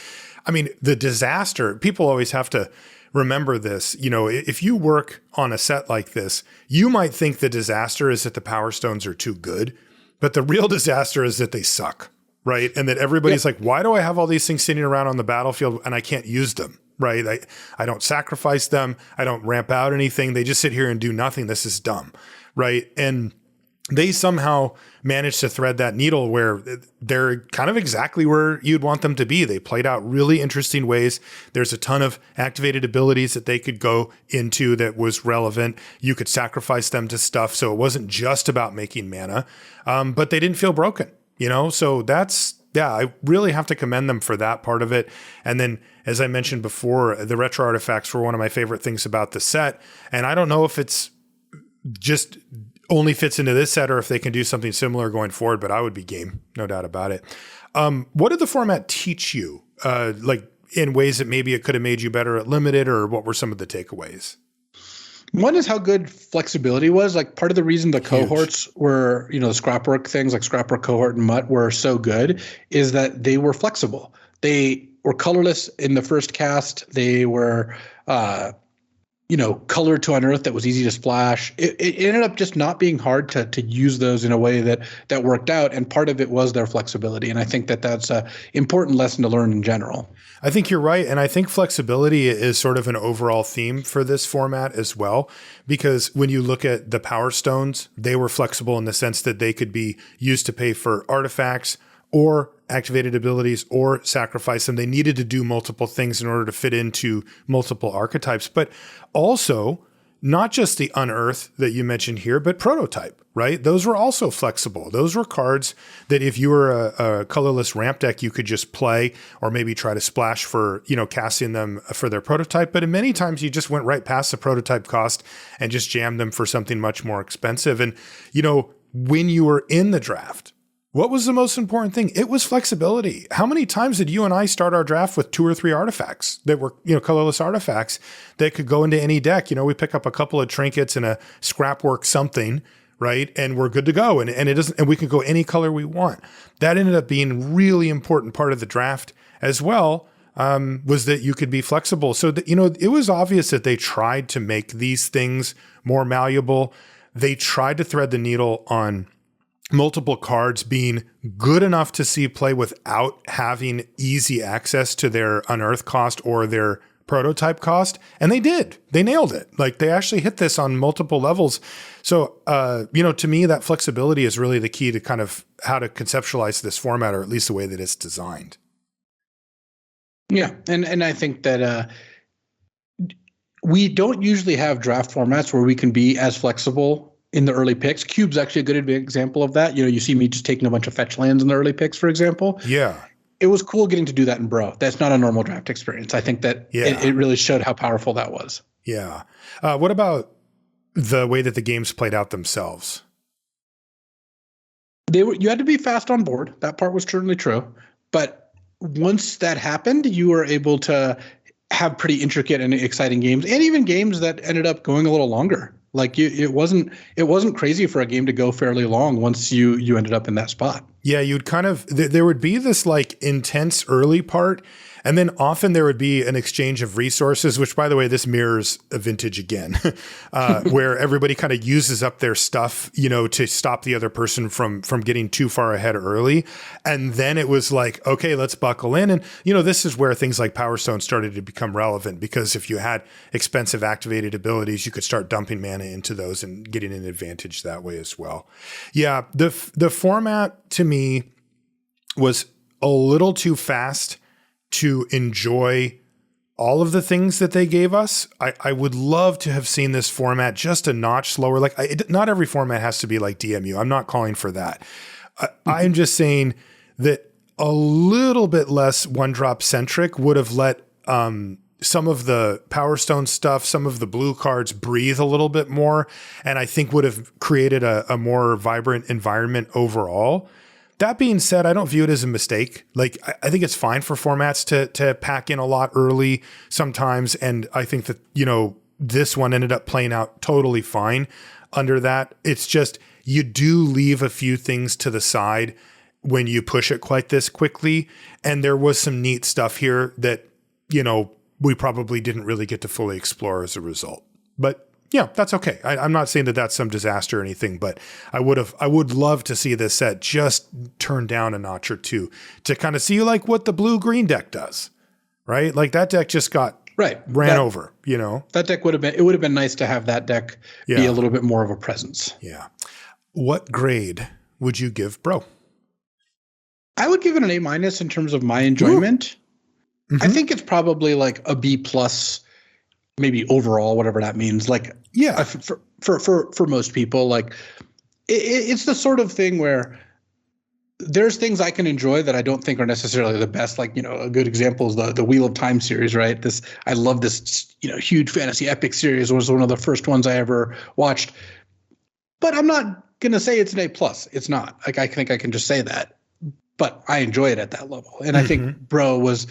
I mean, the disaster, people always have to remember this. If you work on a set like this, you might think the disaster is that the Power Stones are too good, but the real disaster is that they suck, right? And that everybody's like, why do I have all these things sitting around on the battlefield and I can't use them? Right? I don't sacrifice them. I don't ramp out anything. They just sit here and do nothing. This is dumb. Right. And they somehow managed to thread that needle where they're kind of exactly where you'd want them to be. They played out really interesting ways. There's a ton of activated abilities that they could go into that was relevant. You could sacrifice them to stuff. So it wasn't just about making mana, but they didn't feel broken, So I really have to commend them for that part of it. And then, as I mentioned before, the retro artifacts were one of my favorite things about the set. And I don't know if it's just only fits into this set or if they can do something similar going forward, but I would be game, no doubt about it. What did the format teach you, in ways that maybe it could have made you better at limited, or what were some of the takeaways? One is how good flexibility was. Like, part of the reason the cohorts were, the scrapwork things like scrapwork cohort and mutt were so good is that they were flexible. They were colorless in the first cast. They were, color to unearth that was easy to splash. It ended up just not being hard to use those in a way that worked out. And part of it was their flexibility. And I think that that's an important lesson to learn in general. I think you're right. And I think flexibility is sort of an overall theme for this format as well, because when you look at the Power Stones, they were flexible in the sense that they could be used to pay for artifacts or activated abilities or sacrifice them. They needed to do multiple things in order to fit into multiple archetypes, but also not just the Unearth that you mentioned here, but Prototype, right? Those were also flexible. Those were cards that if you were a colorless ramp deck, you could just play or maybe try to splash for, casting them for their Prototype. But in many times you just went right past the Prototype cost and just jammed them for something much more expensive. And, when you were in the draft, what was the most important thing? It was flexibility. How many times did you and I start our draft with 2 or 3 artifacts that were, colorless artifacts that could go into any deck? We pick up a couple of trinkets and a scrapwork something, right? And we're good to go. And we can go any color we want. That ended up being a really important part of the draft as well, was that you could be flexible. So that, it was obvious that they tried to make these things more malleable. They tried to thread the needle on multiple cards being good enough to see play without having easy access to their Unearth cost or their Prototype cost. And they did. They nailed it. Like, they actually hit this on multiple levels. So, to me, that flexibility is really the key to kind of how to conceptualize this format, or at least the way that it's designed. Yeah. And I think that we don't usually have draft formats where we can be as flexible in the early picks. Cube's actually a good example of that. You see me just taking a bunch of fetch lands in the early picks, for example. Yeah. It was cool getting to do that in Bro. That's not a normal draft experience. I think that it really showed how powerful that was. Yeah. What about the way that the games played out themselves? You had to be fast on board. That part was certainly true. But once that happened, you were able to have pretty intricate and exciting games, and even games that ended up going a little longer. Like, it wasn't crazy for a game to go fairly long once you ended up in that spot. Yeah, you'd kind of, there would be this like intense early part, and then often there would be an exchange of resources, which, by the way, this mirrors a Vintage again, where everybody kind of uses up their stuff, to stop the other person from getting too far ahead early. And then it was like, okay, let's buckle in. And, this is where things like Power Stone started to become relevant, because if you had expensive activated abilities, you could start dumping mana into those and getting an advantage that way as well. Yeah, the format to me was a little too fast to enjoy all of the things that they gave us. I would love to have seen this format just a notch slower. Like, not every format has to be like DMU. I'm not calling for that. I'm just saying that a little bit less one-drop centric would have let some of the Power Stone stuff, some of the blue cards breathe a little bit more, and I think would have created a more vibrant environment overall. That being said, I don't view it as a mistake. Like, I think it's fine for formats to pack in a lot early sometimes. And I think that, this one ended up playing out totally fine under that. It's just, you do leave a few things to the side when you push it quite this quickly. And there was some neat stuff here that, we probably didn't really get to fully explore as a result. But yeah, that's okay. I'm not saying that that's some disaster or anything, but I would love to see this set just turn down a notch or two to kind of see like what the blue-green deck does, right? Like, that deck just got ran over, That deck would have been nice to have that deck be a little bit more of a presence. Yeah. What grade would you give Bro? I would give it an A- in terms of my enjoyment. Mm-hmm. I think it's probably like a B+, maybe overall, whatever that means. Like, yeah, for most people, like it's the sort of thing where there's things I can enjoy that I don't think are necessarily the best. Like, a good example is the Wheel of Time series, right? I love this, huge fantasy epic series. It was one of the first ones I ever watched. But I'm not going to say it's an A+. It's not. Like, I think I can just say that. But I enjoy it at that level. And I think Bro was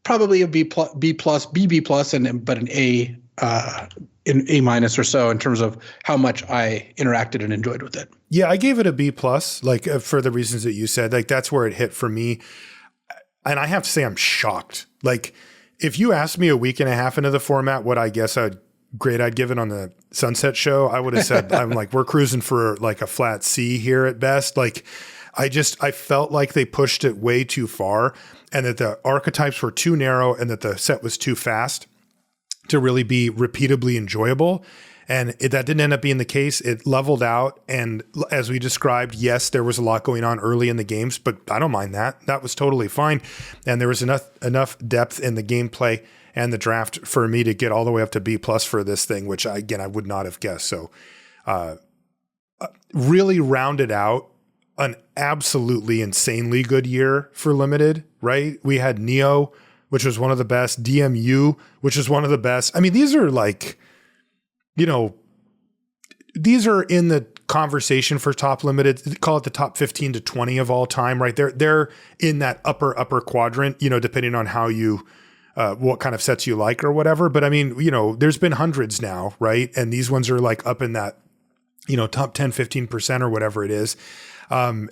probably a B+, BB+, but an A, an A- or so in terms of how much I interacted and enjoyed with it. Yeah, I gave it a B+, like for the reasons that you said. Like, that's where it hit for me. And I have to say, I'm shocked. Like, if you asked me a week and a half into the format what I guess grade I'd give it on the Sunset Show, I would have said, I'm like, we're cruising for like a flat C here at best. Like, I felt like they pushed it way too far and that the archetypes were too narrow and that the set was too fast to really be repeatably enjoyable. And that didn't end up being the case. It leveled out. And as we described, yes, there was a lot going on early in the games, but I don't mind that. That was totally fine. And there was enough depth in the gameplay and the draft for me to get all the way up to B+ for this thing, which I would not have guessed. So really rounded out an absolutely insanely good year for Limited, right? We had Neo, which was one of the best, DMU, which is one of the best. I mean, these are like, these are in the conversation for top Limited, call it the top 15 to 20 of all time, right? They're in that upper quadrant, depending on how you, what kind of sets you like or whatever. But I mean, there's been hundreds now, right? And these ones are like up in that, top 10, 15% or whatever it is. And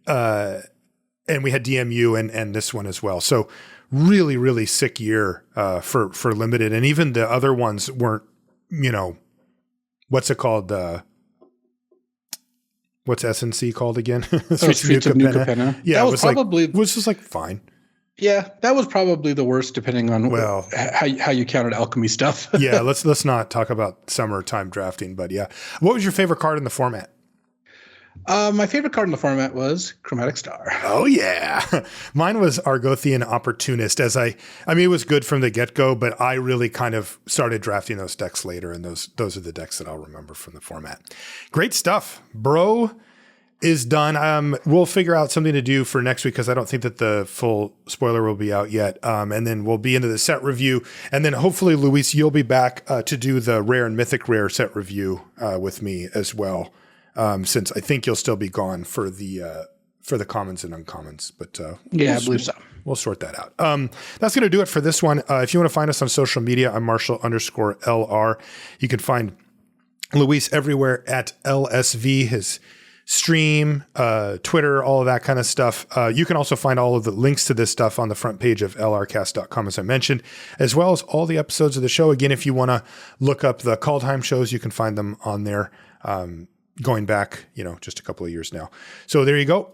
we had DMU and this one as well. So really, really sick year, for Limited. And even the other ones weren't, what's it called? What's SNC called again? Streets of New Capenna. Yeah. It was just like fine. Yeah. That was probably the worst, depending on how you counted alchemy stuff. Yeah. Let's not talk about summertime drafting, but yeah. What was your favorite card in the format? My favorite card in the format was Chromatic Star. Oh yeah. Mine was Argothian Opportunist, it was good from the get-go, but I really kind of started drafting those decks later, and those are the decks that I'll remember from the format. Great stuff. Bro is done. We'll figure out something to do for next week because I don't think that the full spoiler will be out yet. And then we'll be into the set review, and then hopefully, Luis, you'll be back to do the rare and mythic rare set review with me as well. Since I think you'll still be gone for the commons and uncommons, but I believe so. We'll sort that out. That's going to do it for this one. If you want to find us on social media, I'm Marshall_LR. You can find Luis everywhere at LSV, his stream, Twitter, all of that kind of stuff. You can also find all of the links to this stuff on the front page of lrcast.com, as I mentioned, as well as all the episodes of the show. Again, if you want to look up the Kaldheim shows, you can find them on there. Going back, just a couple of years now. So there you go.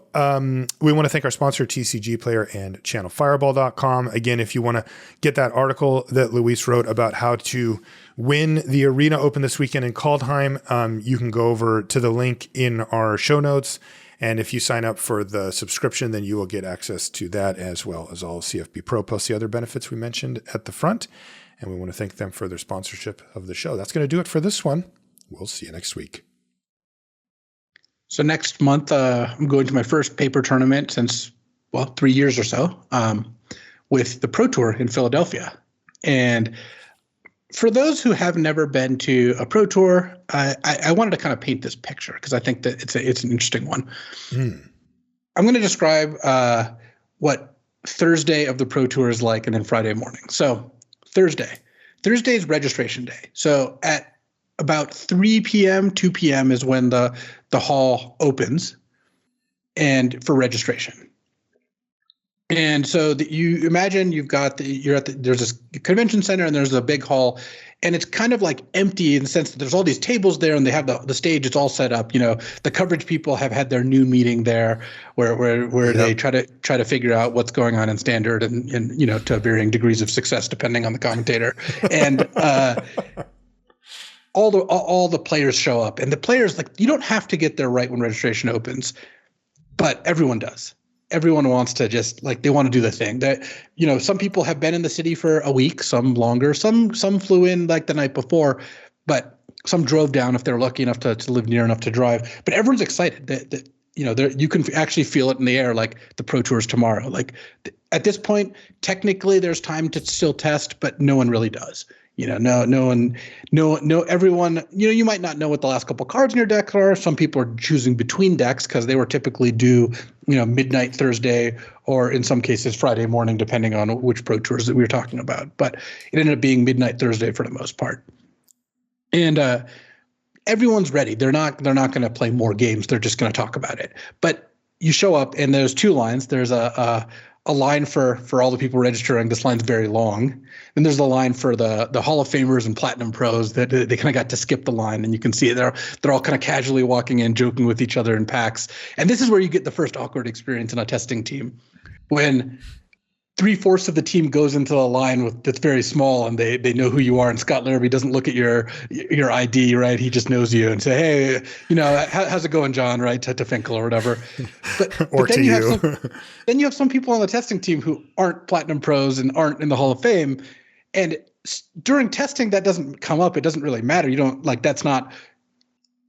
We want to thank our sponsor, TCG Player and channelfireball.com. Again, if you want to get that article that Luis wrote about how to win the Arena Open this weekend in Kaldheim, you can go over to the link in our show notes. And if you sign up for the subscription, then you will get access to that as well as all CFB Pro plus the other benefits we mentioned at the front. And we want to thank them for their sponsorship of the show. That's going to do it for this one. We'll see you next week. So next month, I'm going to my first paper tournament since, 3 years or so, with the Pro Tour in Philadelphia. And for those who have never been to a Pro Tour, I wanted to kind of paint this picture because I think that it's an interesting one. I'm going to describe what Thursday of the Pro Tour is like, and then Friday morning. So Thursday is registration day. So at about 3 p.m., 2 p.m. is when the hall opens and for registration. And so you imagine there's this convention center and there's a big hall, and it's kind of like empty in the sense that there's all these tables there and they have the stage. It's all set up. The coverage people have had their noon meeting there where they try to figure out what's going on in standard and to varying degrees of success depending on the commentator. And all the players show up, and the players, like, you don't have to get there right when registration opens, but everyone does. Everyone wants to just, like, they want to do the thing that, some people have been in the city for a week, some longer, some flew in like the night before, but some drove down if they're lucky enough to live near enough to drive. But everyone's excited that you can actually feel it in the air, like the Pro Tour's tomorrow. Like, at this point, technically there's time to still test, but no one really does. Everyone, you might not know what the last couple cards in your deck are. Some people are choosing between decks because they were typically due, midnight Thursday, or in some cases Friday morning, depending on which Pro Tours that we were talking about. But it ended up being midnight Thursday for the most part. And everyone's ready. They're not going to play more games. They're just going to talk about it. But you show up, and there's two lines. There's a line for all the people registering. This line's very long. Then there's the line for the Hall of Famers and Platinum Pros that they kind of got to skip the line, and you can see it. They're all kind of casually walking in, joking with each other in packs. And this is where you get the first awkward experience in a testing team, when 3/4 of the team goes into the line that's very small, and they know who you are. And Scott Larrabee doesn't look at your ID, right? He just knows you and say, hey, how's it going, John? Right, to Finkel or whatever. But then you have some people on the testing team who aren't Platinum Pros and aren't in the Hall of Fame. And during testing, that doesn't come up. It doesn't really matter. You don't, like, that's not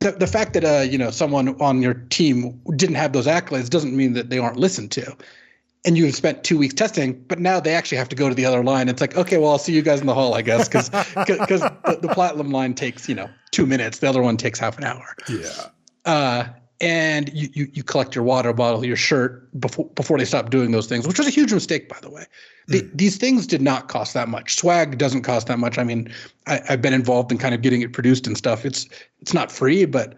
the fact that someone on your team didn't have those accolades doesn't mean that they aren't listened to. And you've spent 2 weeks testing, but now they actually have to go to the other line. It's like, okay, well, I'll see you guys in the hall, I guess, because the platinum line takes 2 minutes. The other one takes half an hour. Yeah. And you collect your water bottle, your shirt before they stop doing those things, which was a huge mistake, by the way. These things did not cost that much. Swag doesn't cost that much. I mean, I've been involved in kind of getting it produced and stuff. It's not free, but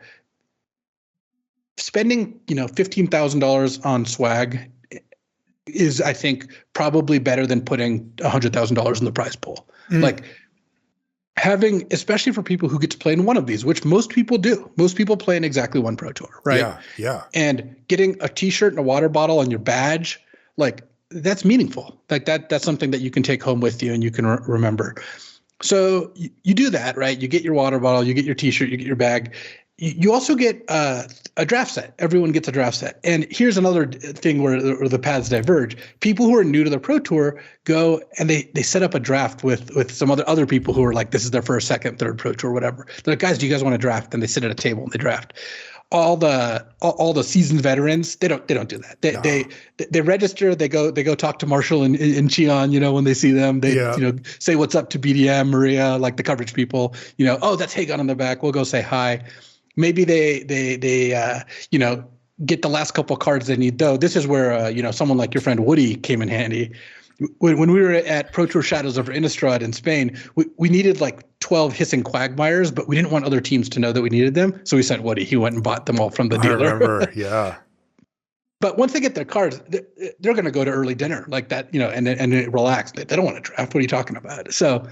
spending $15,000 on swag is, I think, probably better than putting $100,000 in the prize pool. Like, having, especially for people who get to play in one of these, which most people do. Most people play in exactly one Pro Tour, right? Yeah. And getting a T-shirt and a water bottle and your badge, like, that's meaningful. Like, that's something that you can take home with you and you can remember. So you do that, right? You get your water bottle, you get your T-shirt, you get your bag. You also get a draft set. Everyone gets a draft set. And here's another thing where the paths diverge. People who are new to the Pro Tour go and they set up a draft with some other people who are like, this is their first, second, third Pro Tour, whatever. They're like, guys, do you guys want to draft? And they sit at a table and they draft. All the seasoned veterans, they don't do that. They register. They go talk to Marshall and Cheon. When they see them, they say what's up to BDM, Maria, like the coverage people. Oh, that's Hagon on the back. We'll go say hi. Maybe they get the last couple cards they need, though. This is where someone like your friend Woody came in handy. When we were at Pro Tour Shadows over Innistrad in Spain, we needed like 12 hissing quagmires, but we didn't want other teams to know that we needed them. So we sent Woody. He went and bought them all from the dealer. I remember, yeah. But once they get their cards, they're going to go to early dinner like that, and relax. They don't want to draft. What are you talking about? So,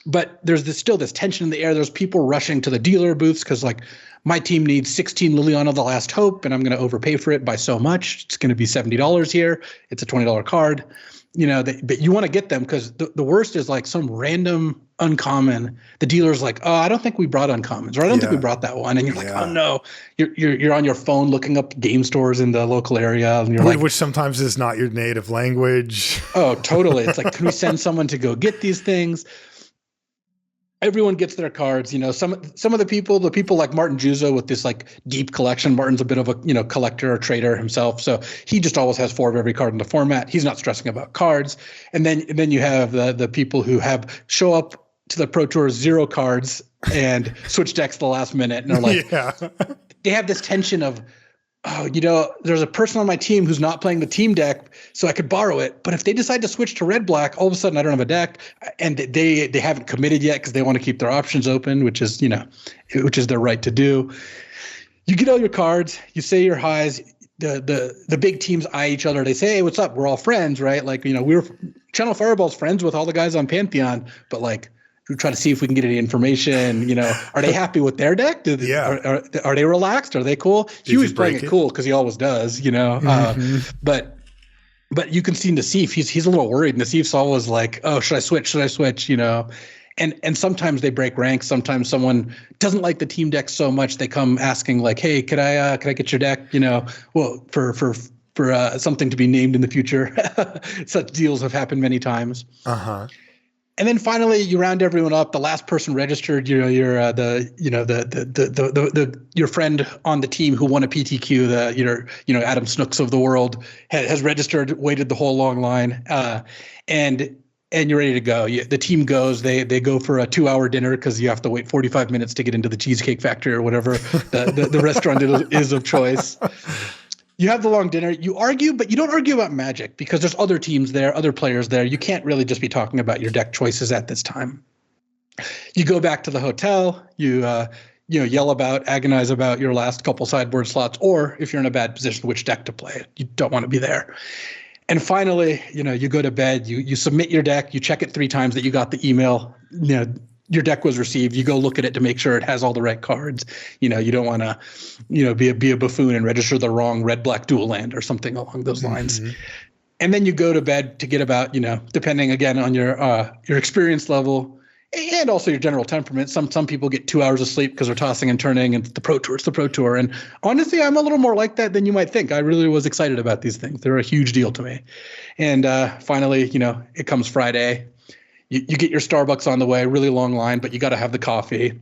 but there's still this tension in the air. There's people rushing to the dealer booths because, like, my team needs 16 Liliana the Last Hope, and I'm going to overpay for it by so much. It's going to be $70 here. It's a $20 card. But you want to get them because the worst is like some random uncommon. The dealer's like, oh, I don't think we brought uncommons, or I don't think we brought that one. And you're like, oh no, you're on your phone looking up game stores in the local area, and you're which sometimes is not your native language. Oh, totally. It's like, can we send someone to go get these things? Everyone gets their cards. Some of the people like Martin Juzo with this like deep collection. Martin's a bit of a collector or trader himself, so he just always has 4 of every card in the format. He's not stressing about cards. And then you have the people who show up to the Pro Tour 0 cards and switch decks the last minute, and are like, they have this tension of, oh, there's a person on my team who's not playing the team deck, so I could borrow it. But if they decide to switch to red-black, all of a sudden I don't have a deck, and they haven't committed yet because they want to keep their options open, which is their right to do. You get all your cards, you say your highs. The big teams eye each other. They say, hey, what's up? We're all friends, right? Like, we're Channel Fireball's friends with all the guys on Pantheon, but like, we try to see if we can get any information. Are they happy with their deck? Are they relaxed? Are they cool? Huey's playing it cool because he always does. But you can see Nassif. He's a little worried. Nassif's always like, oh, should I switch? And sometimes they break ranks. Sometimes someone doesn't like the team deck so much they come asking like, "Hey, could I get your deck? Well, for something to be named in the future." Such deals have happened many times. And then finally, you round everyone up. The last person registered, your friend on the team who won a PTQ, Adam Snooks of the world has registered, waited the whole long line, and you're ready to go. The team goes. They go for a 2-hour dinner because you have to wait 45 minutes to get into the Cheesecake Factory or whatever the restaurant is of choice. You have the long dinner. You argue, but you don't argue about Magic because there's other teams there, other players there. You can't really just be talking about your deck choices at this time. You go back to the hotel. You yell about, agonize about your last couple sideboard slots, or if you're in a bad position, which deck to play. You don't want to be there. And finally, you go to bed. You submit your deck. You check it 3 times that you got the email. Your deck was received. You go look at it to make sure it has all the right cards. You don't want to, be a buffoon and register the wrong red-black dual land or something along those lines. And then you go to bed to get about, depending again on your experience level and also your general temperament. Some people get 2 hours of sleep because they're tossing and turning, and it's the Pro Tour. And honestly, I'm a little more like that than you might think. I really was excited about these things. They're a huge deal to me. And finally, it comes Friday. You get your Starbucks on the way, really long line, but you got to have the coffee.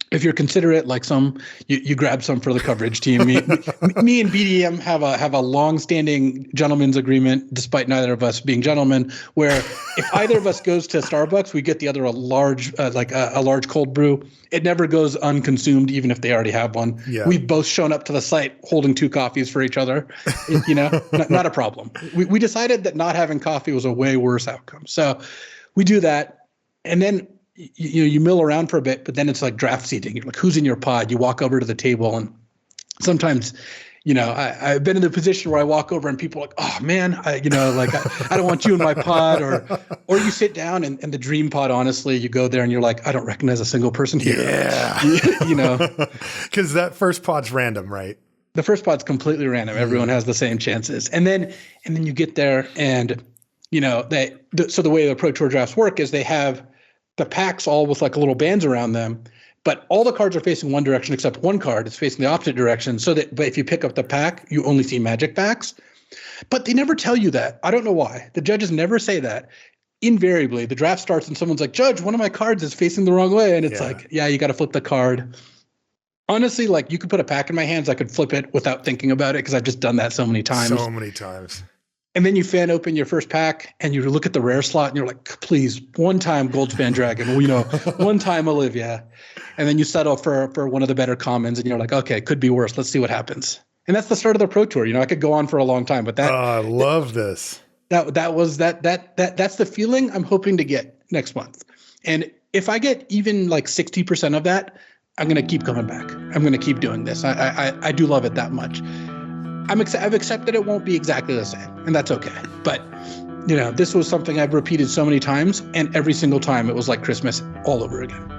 If you're considerate, like you grab some for the coverage team. Me and BDM have a long-standing gentleman's agreement, despite neither of us being gentlemen, where if either of us goes to Starbucks, we get the other a large cold brew. It never goes unconsumed, even if they already have one. Yeah. We've both shown up to the site holding 2 coffees for each other. Not a problem. We decided that not having coffee was a way worse outcome. So we do that, and then you mill around for a bit, but then it's like draft seating. You're like, who's in your pod? You walk over to the table, and sometimes, I've been in the position where I walk over and people are like, oh man, I don't want you in my pod, or you sit down and the dream pod, honestly, you go there and you're like, I don't recognize a single person here. Yeah. Because that first pod's random, right? The first pod's completely random. Everyone has the same chances. And then you get there and, so the way the Pro Tour drafts work is they have the packs all with like little bands around them, but all the cards are facing one direction except one card is facing the opposite direction. But if you pick up the pack, you only see Magic packs. But they never tell you that. I don't know why. The judges never say that. Invariably, the draft starts and someone's like, Judge, one of my cards is facing the wrong way. And it's you got to flip the card. Honestly, like you could put a pack in my hands, I could flip it without thinking about it because I've just done that so many times. And then you fan open your first pack and you look at the rare slot and you're like, please, one time Goldspan Dragon, one time Olivia. And then you settle for one of the better commons and you're like, okay, could be worse. Let's see what happens. And that's the start of the Pro Tour. I could go on for a long time, but that I love this. That's the feeling I'm hoping to get next month. And if I get even like 60% of that, I'm going to keep coming back. I'm going to keep doing this. I do love it that much. I've accepted it won't be exactly the same, and that's okay. But, this was something I've repeated so many times, and every single time it was like Christmas all over again.